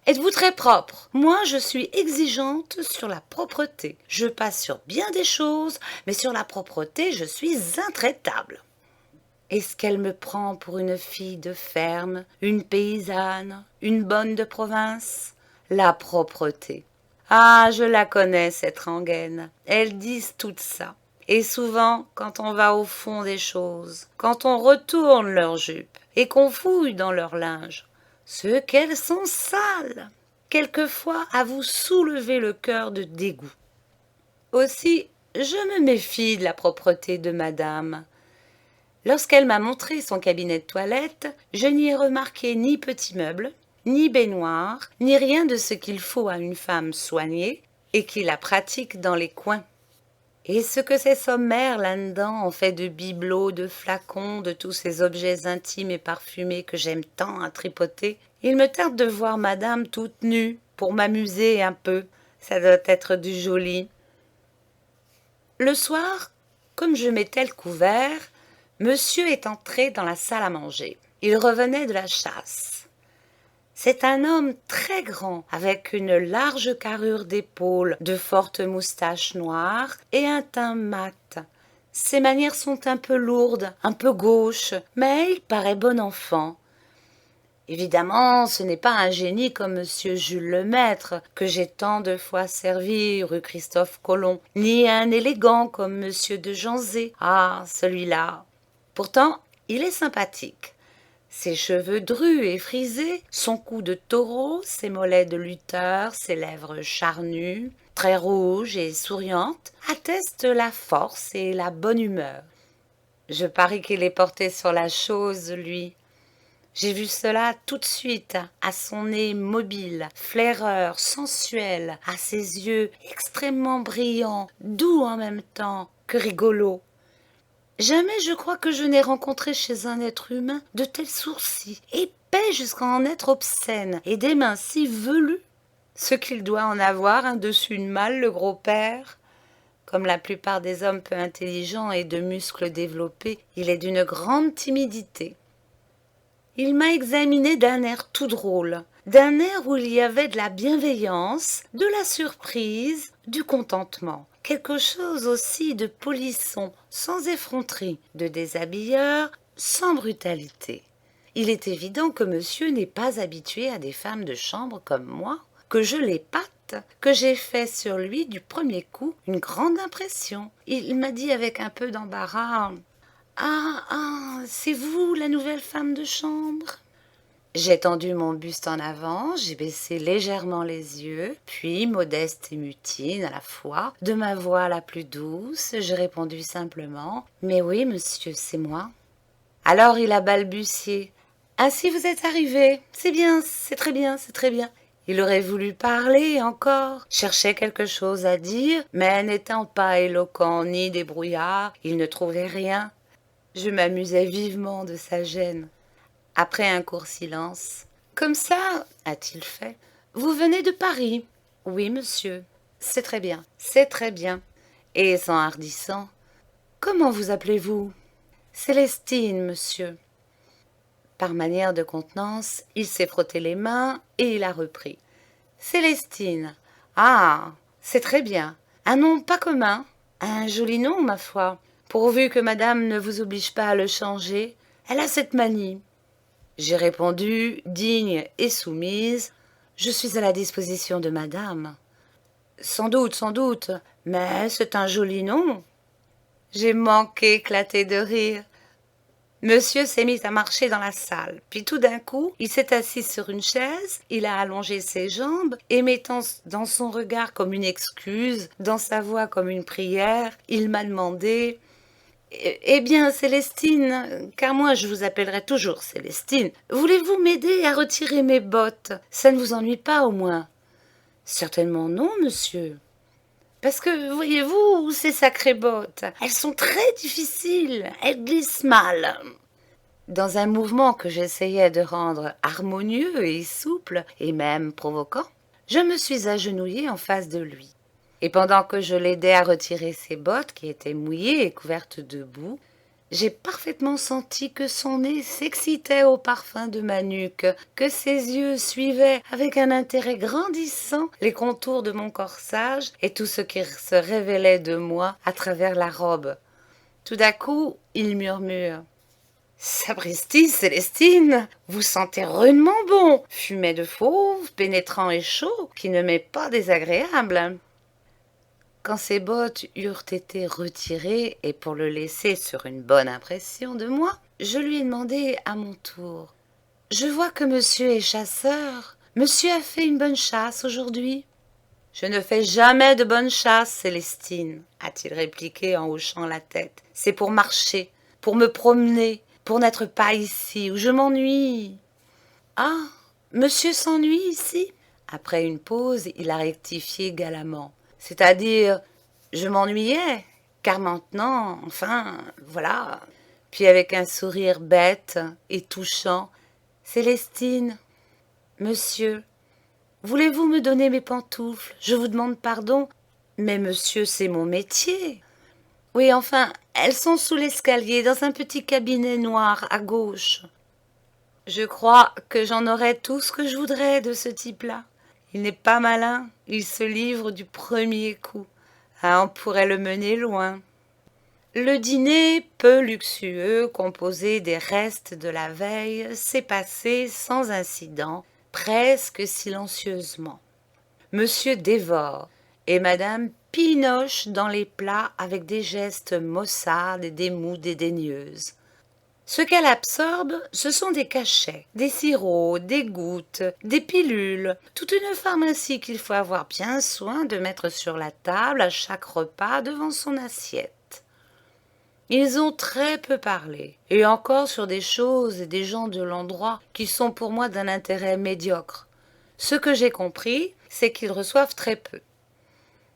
[SPEAKER 1] êtes-vous très propre? Moi, je suis exigeante sur la propreté. Je passe sur bien des choses, mais sur la propreté, je suis intraitable. Est-ce qu'elle me prend pour une fille de ferme, une paysanne, une bonne de province? La propreté. Ah, je la connais, cette rengaine. Elles disent tout ça. Et souvent, quand on va au fond des choses, quand on retourne leurs jupes et qu'on fouille dans leur linge, ce qu'elles sont sales, quelquefois à vous soulever le cœur de dégoût. Aussi, je me méfie de la propreté de madame. Lorsqu'elle m'a montré son cabinet de toilette, je n'y ai remarqué ni petit meuble, ni baignoire, ni rien de ce qu'il faut à une femme soignée et qui la pratique dans les coins. Et ce que c'est sommaire là-dedans, en fait de bibelots, de flacons, de tous ces objets intimes et parfumés que j'aime tant à tripoter, il me tarde de voir madame toute nue, pour m'amuser un peu. Ça doit être du joli. Le soir, comme je mettais le couvert, monsieur est entré dans la salle à manger. Il revenait de la chasse. C'est un homme très grand, avec une large carrure d'épaules, de fortes moustaches noires et un teint mat. Ses manières sont un peu lourdes, un peu gauches, mais il paraît bon enfant. Évidemment, ce n'est pas un génie comme monsieur Jules Lemaître, que j'ai tant de fois servi rue Christophe Colomb, ni un élégant comme monsieur de Janzé. Ah, celui-là. Pourtant, il est sympathique. Ses cheveux drus et frisés, son cou de taureau, ses mollets de lutteur, ses lèvres charnues, très rouges et souriantes, attestent la force et la bonne humeur. Je parie qu'il est porté sur la chose, lui. J'ai vu cela tout de suite, à son nez mobile, flaireur, sensuel, à ses yeux extrêmement brillants, doux en même temps que rigolos. Jamais je crois que je n'ai rencontré chez un être humain de tels sourcils, épais jusqu'à en être obscènes, et des mains si velues. Ce qu'il doit en avoir un dessus une malle, le gros père. Comme la plupart des hommes peu intelligents et de muscles développés, il est d'une grande timidité. Il m'a examiné d'un air tout drôle, d'un air où il y avait de la bienveillance, de la surprise, du contentement, quelque chose aussi de polisson, sans effronterie, de déshabilleur, sans brutalité. Il est évident que monsieur n'est pas habitué à des femmes de chambre comme moi, que je l'épate, que j'ai fait sur lui du premier coup une grande impression. Il m'a dit avec un peu d'embarras: Ah, c'est vous la nouvelle femme de chambre? J'ai tendu mon buste en avant, j'ai baissé légèrement les yeux, puis, modeste et mutine à la fois, de ma voix la plus douce, j'ai répondu simplement: Mais oui, monsieur, c'est moi. Alors il a balbutié: Ainsi vous êtes arrivé, c'est bien, c'est très bien, c'est très bien. Il aurait voulu parler encore, cherchait quelque chose à dire, mais n'étant pas éloquent ni débrouillard, il ne trouvait rien. Je m'amusais vivement de sa gêne. Après un court silence: Comme ça, a-t-il fait, vous venez de Paris? Oui, monsieur. C'est très bien, c'est très bien. Et s'enhardissant: Comment vous appelez-vous? Célestine, monsieur. Par manière de contenance, il s'est frotté les mains et il a repris: Célestine. Ah, c'est très bien. Un nom pas commun. Un joli nom, ma foi. Pourvu que madame ne vous oblige pas à le changer. Elle a cette manie. J'ai répondu, digne et soumise: Je suis à la disposition de madame. Sans doute, mais c'est un joli nom. J'ai manqué éclater de rire. Monsieur s'est mis à marcher dans la salle, puis tout d'un coup, il s'est assis sur une chaise, il a allongé ses jambes, et mettant dans son regard comme une excuse, dans sa voix comme une prière, il m'a demandé: Eh bien, Célestine, car moi je vous appellerai toujours Célestine, voulez-vous m'aider à retirer mes bottes? Ça ne vous ennuie pas au moins? Certainement non, monsieur. Parce que, voyez-vous, ces sacrées bottes, elles sont très difficiles, elles glissent mal. Dans un mouvement que j'essayais de rendre harmonieux et souple, et même provoquant, je me suis agenouillée en face de lui. Et pendant que je l'aidais à retirer ses bottes, qui étaient mouillées et couvertes de boue, j'ai parfaitement senti que son nez s'excitait au parfum de ma nuque, que ses yeux suivaient avec un intérêt grandissant les contours de mon corsage et tout ce qui se révélait de moi à travers la robe. Tout d'un coup, il murmure: Sapristi, Célestine, vous sentez rudement bon, fumet de fauve, pénétrant et chaud, qui ne m'est pas désagréable. Quand ses bottes eurent été retirées, et pour le laisser sur une bonne impression de moi, je lui ai demandé à mon tour: Je vois que monsieur est chasseur. Monsieur a fait une bonne chasse aujourd'hui? Je ne fais jamais de bonne chasse, Célestine, a-t-il répliqué en hochant la tête. C'est pour marcher, pour me promener, pour n'être pas ici, où je m'ennuie. Ah, monsieur s'ennuie ici? Après une pause, il a rectifié galamment. C'est-à-dire, je m'ennuyais, car maintenant, enfin, voilà. Puis avec un sourire bête et touchant: Célestine, monsieur, voulez-vous me donner mes pantoufles? Je vous demande pardon, mais monsieur, c'est mon métier. Oui, enfin, elles sont sous l'escalier, dans un petit cabinet noir à gauche. Je crois que j'en aurais tout ce que je voudrais de ce type-là. Il n'est pas malin, il se livre du premier coup. Ah, on pourrait le mener loin. Le dîner, peu luxueux, composé des restes de la veille, s'est passé sans incident, presque silencieusement. Monsieur dévore et madame pinoche dans les plats avec des gestes maussades et des moue dédaigneuses. Ce qu'elle absorbe, ce sont des cachets, des sirops, des gouttes, des pilules, toute une pharmacie qu'il faut avoir bien soin de mettre sur la table à chaque repas devant son assiette. Ils ont très peu parlé, et encore sur des choses et des gens de l'endroit qui sont pour moi d'un intérêt médiocre. Ce que j'ai compris, c'est qu'ils reçoivent très peu.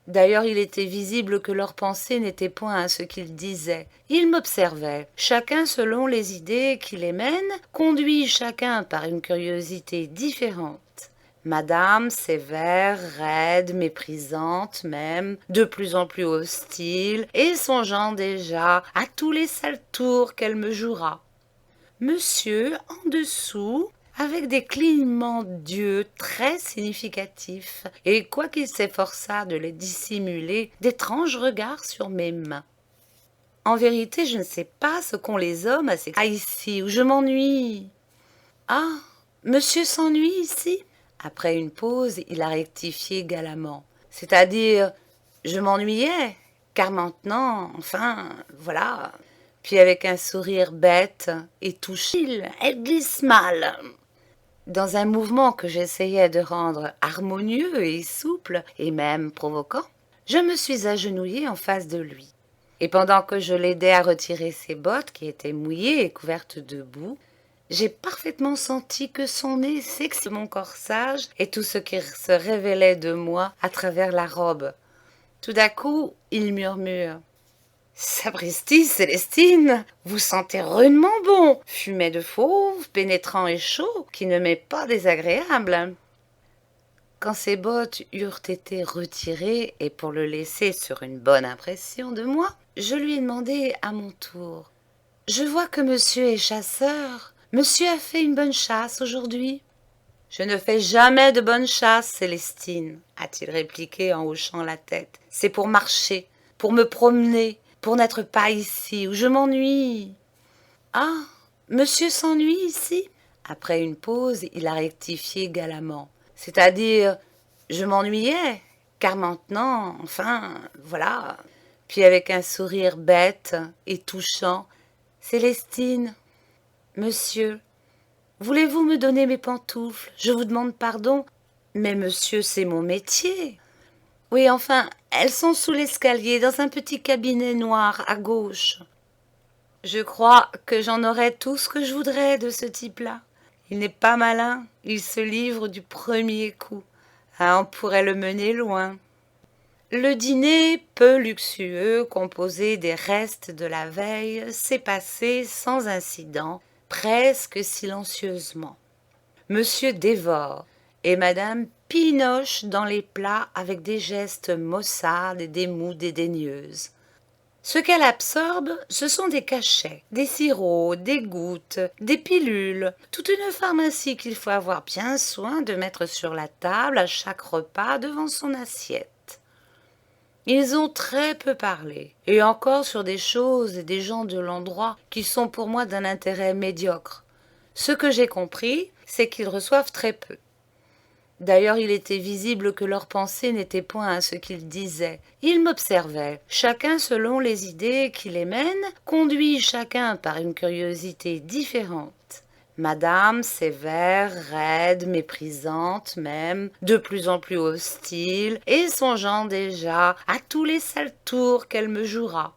[SPEAKER 1] D'ailleurs, il était visible que leur pensée n'était point à ce qu'ils disaient. Ils m'observaient, chacun selon les idées qui les mènent, conduits chacun par une curiosité différente. Madame, sévère, raide, méprisante même, de plus en plus hostile, et songeant déjà à tous les sales tours qu'elle me jouera. Monsieur, en dessous, avec des clignements d'yeux très significatifs, et quoiqu'il s'efforçât de les dissimuler, d'étranges regards sur mes mains. En vérité, je ne sais pas ce qu'ont les hommes à ces ici, où je m'ennuie. Ah, monsieur s'ennuie ici? Après une pause, il a rectifié galamment. C'est-à-dire, je m'ennuyais, car maintenant, enfin, voilà. Puis avec un sourire bête et touché, elle glisse mal. Dans un mouvement que j'essayais de rendre harmonieux et souple, et même provoquant, je me suis agenouillée en face de lui. Et pendant que je l'aidais à retirer ses bottes, qui étaient mouillées et couvertes de boue, j'ai parfaitement senti que son nez sexait mon corsage et tout ce qui se révélait de moi à travers la robe. Tout d'un coup, il murmure. « Sapristi, Célestine, vous sentez rudement bon, fumet de fauve, pénétrant et chaud, qui ne m'est pas désagréable. » Quand ses bottes eurent été retirées, et pour le laisser sur une bonne impression de moi, je lui ai demandé à mon tour. « Je vois que monsieur est chasseur. Monsieur a fait une bonne chasse aujourd'hui. »« Je ne fais jamais de bonne chasse, Célestine, a-t-il répliqué en hochant la tête. C'est pour marcher, pour me promener, pour n'être pas ici, où je m'ennuie. »« Ah, monsieur s'ennuie ici ?» Après une pause, il a rectifié galamment. C'est-à-dire, je m'ennuyais, car maintenant, enfin, voilà. Puis avec un sourire bête et touchant, Célestine, monsieur, voulez-vous me donner mes pantoufles? Je vous demande pardon, mais monsieur, c'est mon métier. Oui, enfin, elles sont sous l'escalier, dans un petit cabinet noir à gauche. Je crois que j'en aurais tout ce que je voudrais de ce type-là. Il n'est pas malin, il se livre du premier coup. Ah, on pourrait le mener loin. Le dîner, peu luxueux, composé des restes de la veille, s'est passé sans incident, presque silencieusement. Monsieur dévore et madame pinoche dans les plats avec des gestes maussades et des moue dédaigneuses. Ce qu'elle absorbe, ce sont des cachets, des sirops, des gouttes, des pilules, toute une pharmacie qu'il faut avoir bien soin de mettre sur la table à chaque repas devant son assiette. Ils ont très peu parlé, et encore sur des choses et des gens de l'endroit qui sont pour moi d'un intérêt médiocre. Ce que j'ai compris, c'est qu'ils reçoivent très peu. D'ailleurs, il était visible que leur pensée n'était point à ce qu'ils disaient. Ils m'observaient, chacun selon les idées qui les mènent, conduits chacun par une curiosité différente. Madame, sévère, raide, méprisante même, de plus en plus hostile, et songeant déjà à tous les sales tours qu'elle me jouera.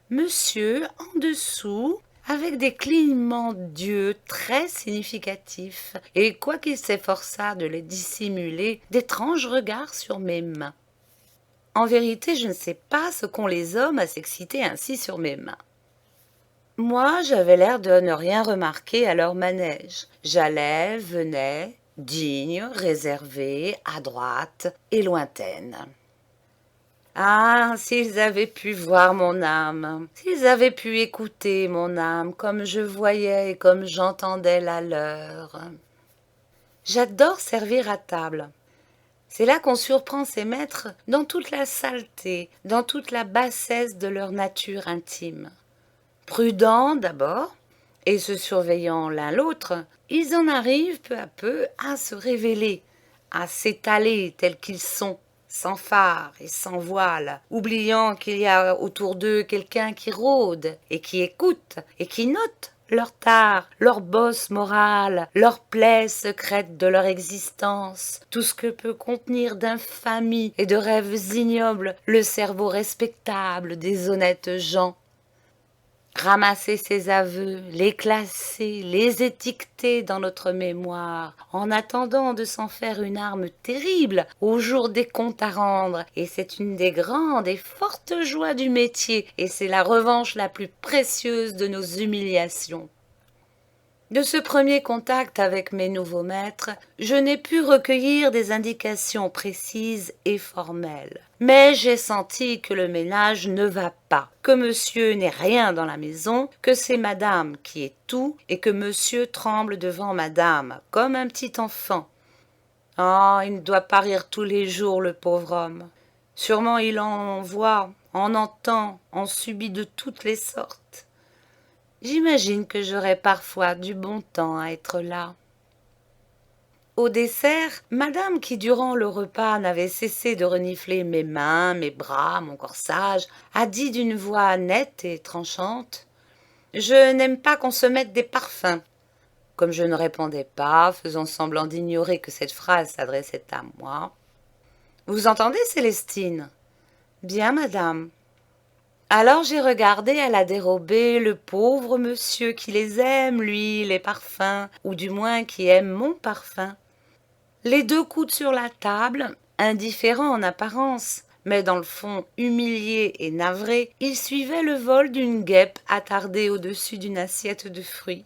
[SPEAKER 1] Monsieur, en dessous, avec des clignements d'yeux très significatifs, et quoiqu'il s'efforçât de les dissimuler, d'étranges regards sur mes mains. En vérité, je ne sais pas ce qu'ont les hommes à s'exciter ainsi sur mes mains. Moi, j'avais l'air de ne rien remarquer à leur manège. J'allais, venais, digne, réservée, adroite et lointaine. Ah, s'ils avaient pu voir mon âme, s'ils avaient pu écouter mon âme comme je voyais et comme j'entendais la leur. J'adore servir à table. C'est là qu'on surprend ses maîtres dans toute la saleté, dans toute la bassesse de leur nature intime. Prudents d'abord, et se surveillant l'un l'autre, ils en arrivent peu à peu à se révéler, à s'étaler tels qu'ils sont, sans phare et sans voile, oubliant qu'il y a autour d'eux quelqu'un qui rôde et qui écoute et qui note leurs tares, leurs bosses morales, leurs plaies secrètes de leur existence, tout ce que peut contenir d'infamie et de rêves ignobles le cerveau respectable des honnêtes gens. Ramasser ces aveux, les classer, les étiqueter dans notre mémoire, en attendant de s'en faire une arme terrible au jour des comptes à rendre. Et c'est une des grandes et fortes joies du métier, et c'est la revanche la plus précieuse de nos humiliations. De ce premier contact avec mes nouveaux maîtres, je n'ai pu recueillir des indications précises et formelles. Mais j'ai senti que le ménage ne va pas, que monsieur n'est rien dans la maison, que c'est madame qui est tout, et que monsieur tremble devant madame, comme un petit enfant. Ah, il ne doit pas rire tous les jours, le pauvre homme. Sûrement il en voit, en entend, en subit de toutes les sortes. J'imagine que j'aurais parfois du bon temps à être là. Au dessert, madame, qui durant le repas n'avait cessé de renifler mes mains, mes bras, mon corsage, a dit d'une voix nette et tranchante « Je n'aime pas qu'on se mette des parfums ». Comme je ne répondais pas, faisant semblant d'ignorer que cette phrase s'adressait à moi. « Vous entendez, Célestine ?»« Bien, madame. » Alors j'ai regardé à la dérobée le pauvre monsieur qui les aime, lui, les parfums, ou du moins qui aime mon parfum. Les deux coudes sur la table, indifférent en apparence, mais dans le fond humilié et navré, il suivait le vol d'une guêpe attardée au-dessus d'une assiette de fruits.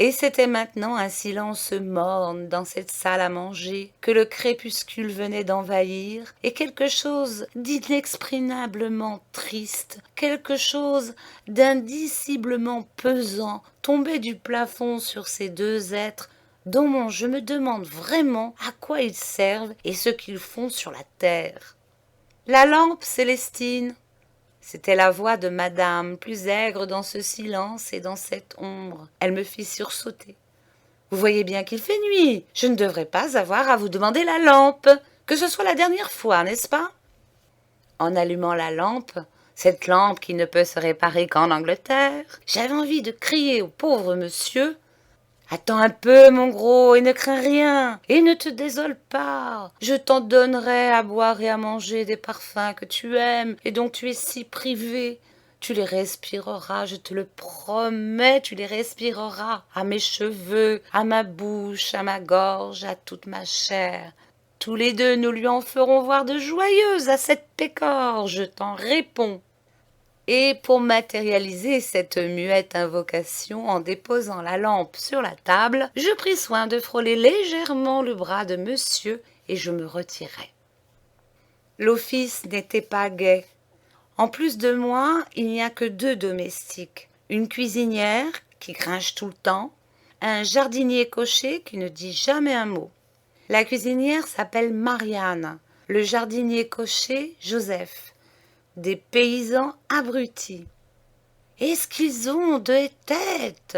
[SPEAKER 1] Et c'était maintenant un silence morne dans cette salle à manger que le crépuscule venait d'envahir, et quelque chose d'inexprimablement triste, quelque chose d'indiciblement pesant tombait du plafond sur ces deux êtres dont je me demande vraiment à quoi ils servent et ce qu'ils font sur la terre. La lampe, Célestine. C'était la voix de madame, plus aigre dans ce silence et dans cette ombre. Elle me fit sursauter. Vous voyez bien qu'il fait nuit. Je ne devrais pas avoir à vous demander la lampe. Que ce soit la dernière fois, n'est-ce pas? En allumant la lampe, cette lampe qui ne peut se réparer qu'en Angleterre, j'avais envie de crier au pauvre monsieur « Attends un peu, mon gros, et ne crains rien, et ne te désole pas. Je t'en donnerai à boire et à manger des parfums que tu aimes et dont tu es si privé. Tu les respireras, je te le promets, tu les respireras à mes cheveux, à ma bouche, à ma gorge, à toute ma chair. Tous les deux, nous lui en ferons voir de joyeuses à cette pécore, je t'en réponds. » Et pour matérialiser cette muette invocation, en déposant la lampe sur la table, je pris soin de frôler légèrement le bras de monsieur et je me retirai. L'office n'était pas gai. En plus de moi, il n'y a que deux domestiques, une cuisinière qui grinche tout le temps, un jardinier cocher qui ne dit jamais un mot. La cuisinière s'appelle Marianne, le jardinier cocher Joseph. Des paysans abrutis. Est-ce qu'ils ont deux têtes?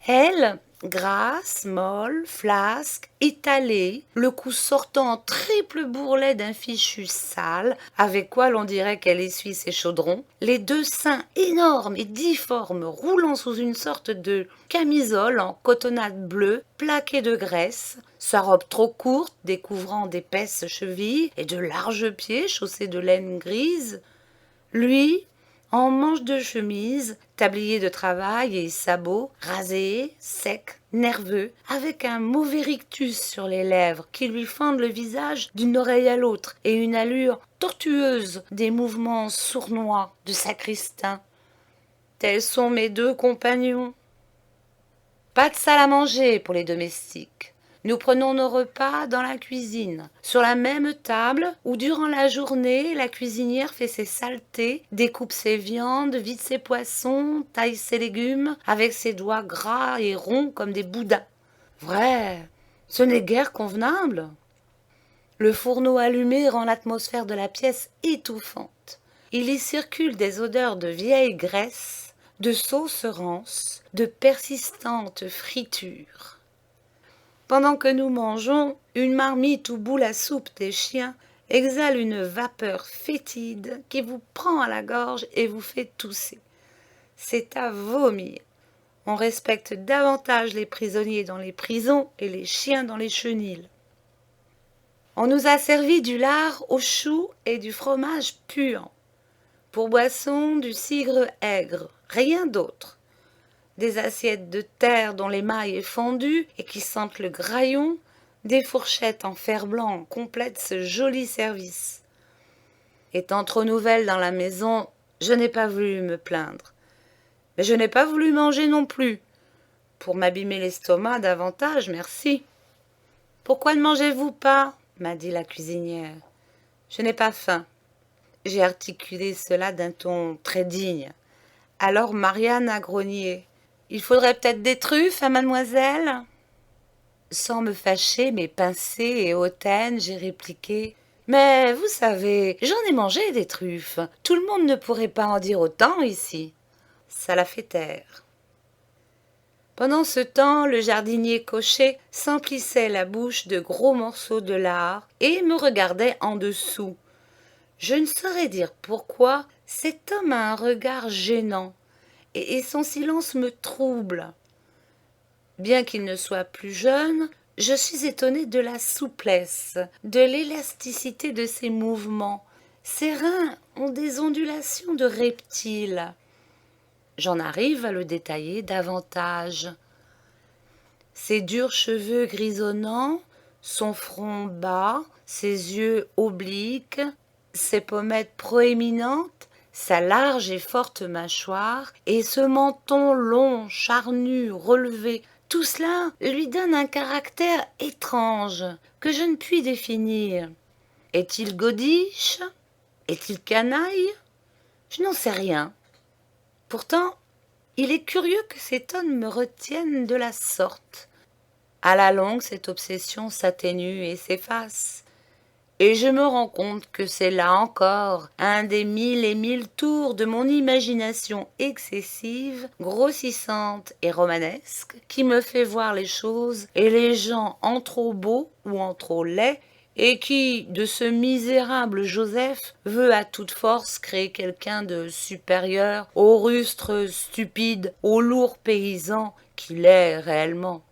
[SPEAKER 1] Elle, grasse, molle, flasque, étalée, le cou sortant en triple bourrelet d'un fichu sale, avec quoi l'on dirait qu'elle essuie ses chaudrons, les deux seins énormes et difformes roulant sous une sorte de camisole en cotonnade bleue, plaquée de graisse, sa robe trop courte découvrant d'épaisses chevilles et de larges pieds chaussés de laine grise, lui, en manches de chemise, tablier de travail et sabots, rasé, sec, nerveux, avec un mauvais rictus sur les lèvres qui lui fendent le visage d'une oreille à l'autre et une allure tortueuse des mouvements sournois de sacristain. Tels sont mes deux compagnons. Pas de salle à manger pour les domestiques. Nous prenons nos repas dans la cuisine, sur la même table où durant la journée, la cuisinière fait ses saletés, découpe ses viandes, vide ses poissons, taille ses légumes avec ses doigts gras et ronds comme des boudins. Vrai, ce n'est guère convenable. Le fourneau allumé rend l'atmosphère de la pièce étouffante. Il y circule des odeurs de vieille graisse, de sauce rance, de persistantes fritures. Pendant que nous mangeons, une marmite où bout la soupe des chiens exhale une vapeur fétide qui vous prend à la gorge et vous fait tousser. C'est à vomir. On respecte davantage les prisonniers dans les prisons et les chiens dans les chenils. On nous a servi du lard aux choux et du fromage puant. Pour boisson, du cidre aigre, rien d'autre. Des assiettes de terre dont l'émail est fondu et qui sentent le graillon, des fourchettes en fer-blanc complètent ce joli service. Étant trop nouvelle dans la maison, je n'ai pas voulu me plaindre. Mais je n'ai pas voulu manger non plus. Pour m'abîmer l'estomac davantage, merci. « Pourquoi ne mangez-vous pas ?» m'a dit la cuisinière. « Je n'ai pas faim. » J'ai articulé cela d'un ton très digne. Alors Marianne a grogné. « Il faudrait peut-être des truffes à mademoiselle ?» Sans me fâcher, mais pincée et hautaine, j'ai répliqué. « Mais vous savez, j'en ai mangé des truffes. Tout le monde ne pourrait pas en dire autant ici. » Ça l'a fait taire. Pendant ce temps, le jardinier cocher s'emplissait la bouche de gros morceaux de lard et me regardait en dessous. Je ne saurais dire pourquoi, cet homme a un regard gênant et son silence me trouble. Bien qu'il ne soit plus jeune, je suis étonnée de la souplesse, de l'élasticité de ses mouvements. Ses reins ont des ondulations de reptile. J'en arrive à le détailler davantage. Ses durs cheveux grisonnants, son front bas, ses yeux obliques, ses pommettes proéminentes, sa large et forte mâchoire, et ce menton long, charnu, relevé, tout cela lui donne un caractère étrange que je ne puis définir. Est-il godiche? Est-il canaille? Je n'en sais rien. Pourtant, il est curieux que cet homme me retienne de la sorte. À la longue, cette obsession s'atténue et s'efface. Et je me rends compte que c'est là encore un des mille et mille tours de mon imagination excessive, grossissante et romanesque, qui me fait voir les choses et les gens en trop beaux ou en trop laids, et qui, de ce misérable Joseph, veut à toute force créer quelqu'un de supérieur au rustre stupide, au lourd paysan qu'il est réellement.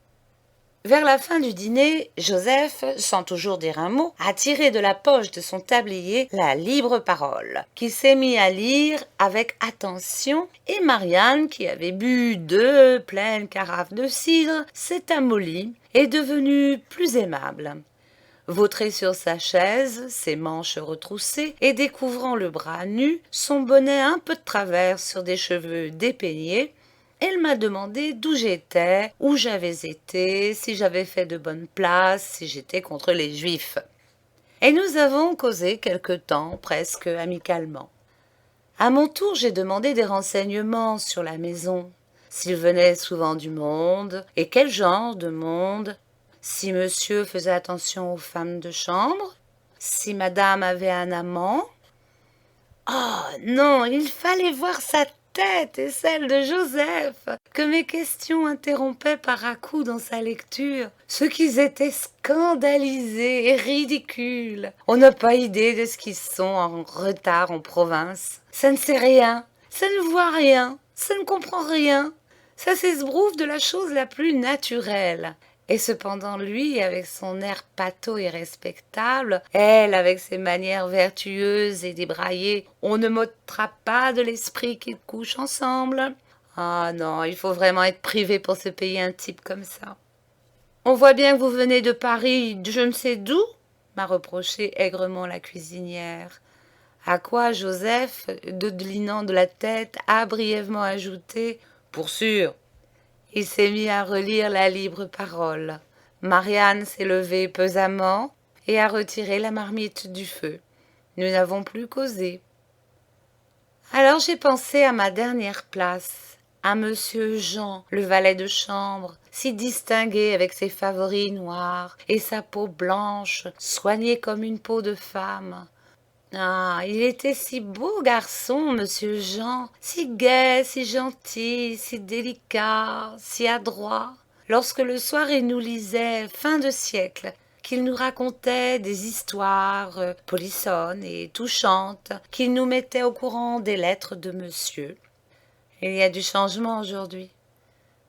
[SPEAKER 1] Vers la fin du dîner, Joseph, sans toujours dire un mot, a tiré de la poche de son tablier la libre parole, qu'il s'est mis à lire avec attention, et Marianne, qui avait bu 2 pleines carafes de cidre, s'est amollie et devenue plus aimable. Vautrée sur sa chaise, ses manches retroussées, et découvrant le bras nu, son bonnet un peu de travers sur des cheveux dépeignés, elle m'a demandé d'où j'étais, où j'avais été, si j'avais fait de bonnes places, si j'étais contre les Juifs. Et nous avons causé quelque temps, presque amicalement. À mon tour, j'ai demandé des renseignements sur la maison, s'il venait souvent du monde, et quel genre de monde, si monsieur faisait attention aux femmes de chambre, si madame avait un amant. Oh non, il fallait voir sa tête et celle de Joseph, que mes questions interrompaient par à-coups dans sa lecture, ce qu'ils étaient scandalisés et ridicules. On n'a pas idée de ce qu'ils sont en retard en province. Ça ne sait rien, ça ne voit rien, ça ne comprend rien. Ça s'esbrouve de la chose la plus naturelle. Et cependant lui, avec son air pâteau et respectable, elle, avec ses manières vertueuses et débraillées, on ne m'ôtera pas de l'esprit qu'ils couchent ensemble. Ah non, il faut vraiment être privé pour se payer un type comme ça. On voit bien que vous venez de Paris, je ne sais d'où, m'a reproché aigrement la cuisinière. À quoi Joseph, dodelinant de la tête, a brièvement ajouté « Pour sûr ». Il s'est mis à relire la libre parole. Marianne s'est levée pesamment et a retiré la marmite du feu. Nous n'avons plus causé. Alors j'ai pensé à ma dernière place, à monsieur Jean, le valet de chambre, si distingué avec ses favoris noirs et sa peau blanche, soignée comme une peau de femme. Ah, il était si beau garçon, monsieur Jean, si gai, si gentil, si délicat, si adroit. Lorsque le soir il nous lisait Fin de siècle, qu'il nous racontait des histoires polissonnes et touchantes, qu'il nous mettait au courant des lettres de monsieur. Il y a du changement aujourd'hui.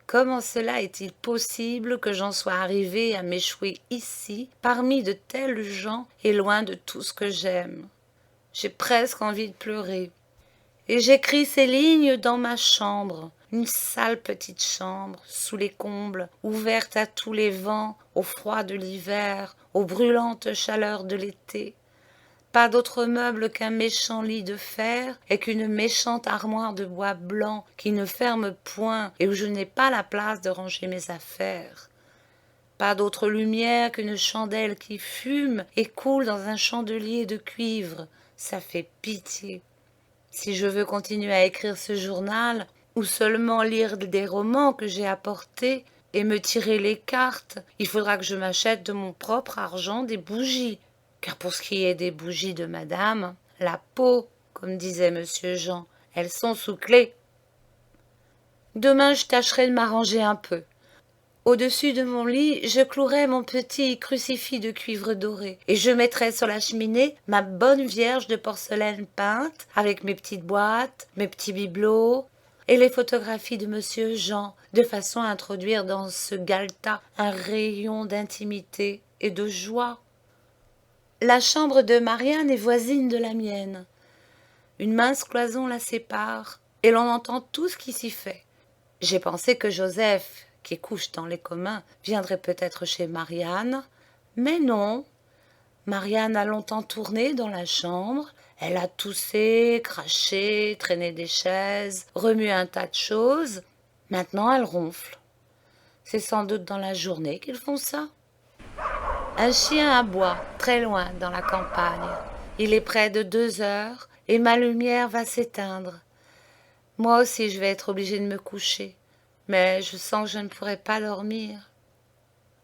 [SPEAKER 1] Comment cela est-il possible que j'en sois arrivée à m'échouer ici, parmi de tels gens et loin de tout ce que j'aime? J'ai presque envie de pleurer. Et j'écris ces lignes dans ma chambre, une sale petite chambre, sous les combles, ouverte à tous les vents, au froid de l'hiver, aux brûlantes chaleurs de l'été. Pas d'autre meuble qu'un méchant lit de fer et qu'une méchante armoire de bois blanc qui ne ferme point et où je n'ai pas la place de ranger mes affaires. Pas d'autre lumière qu'une chandelle qui fume et coule dans un chandelier de cuivre. Ça fait pitié. Si je veux continuer à écrire ce journal, ou seulement lire des romans que j'ai apportés et me tirer les cartes, il faudra que je m'achète de mon propre argent des bougies. Car pour ce qui est des bougies de madame, la peau, comme disait monsieur Jean, elles sont sous clé. Demain je tâcherai de m'arranger un peu. Au-dessus de mon lit, je clouerai mon petit crucifix de cuivre doré et je mettrai sur la cheminée ma bonne vierge de porcelaine peinte avec mes petites boîtes, mes petits bibelots et les photographies de monsieur Jean, de façon à introduire dans ce galetas un rayon d'intimité et de joie. La chambre de Marianne est voisine de la mienne. Une mince cloison la sépare et l'on entend tout ce qui s'y fait. J'ai pensé que Joseph, qui couche dans les communs, viendrait peut-être chez Marianne, mais non. Marianne a longtemps tourné dans la chambre, elle a toussé, craché, traîné des chaises, remué un tas de choses. Maintenant elle ronfle. C'est sans doute dans la journée qu'ils font ça. Un chien aboie, très loin, dans la campagne. Il est près de 2 heures et ma lumière va s'éteindre. Moi aussi je vais être obligée de me coucher. Mais je sens que je ne pourrai pas dormir.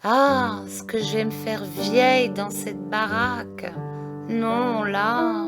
[SPEAKER 1] Ah, ce que je vais me faire vieille dans cette baraque. Non, là,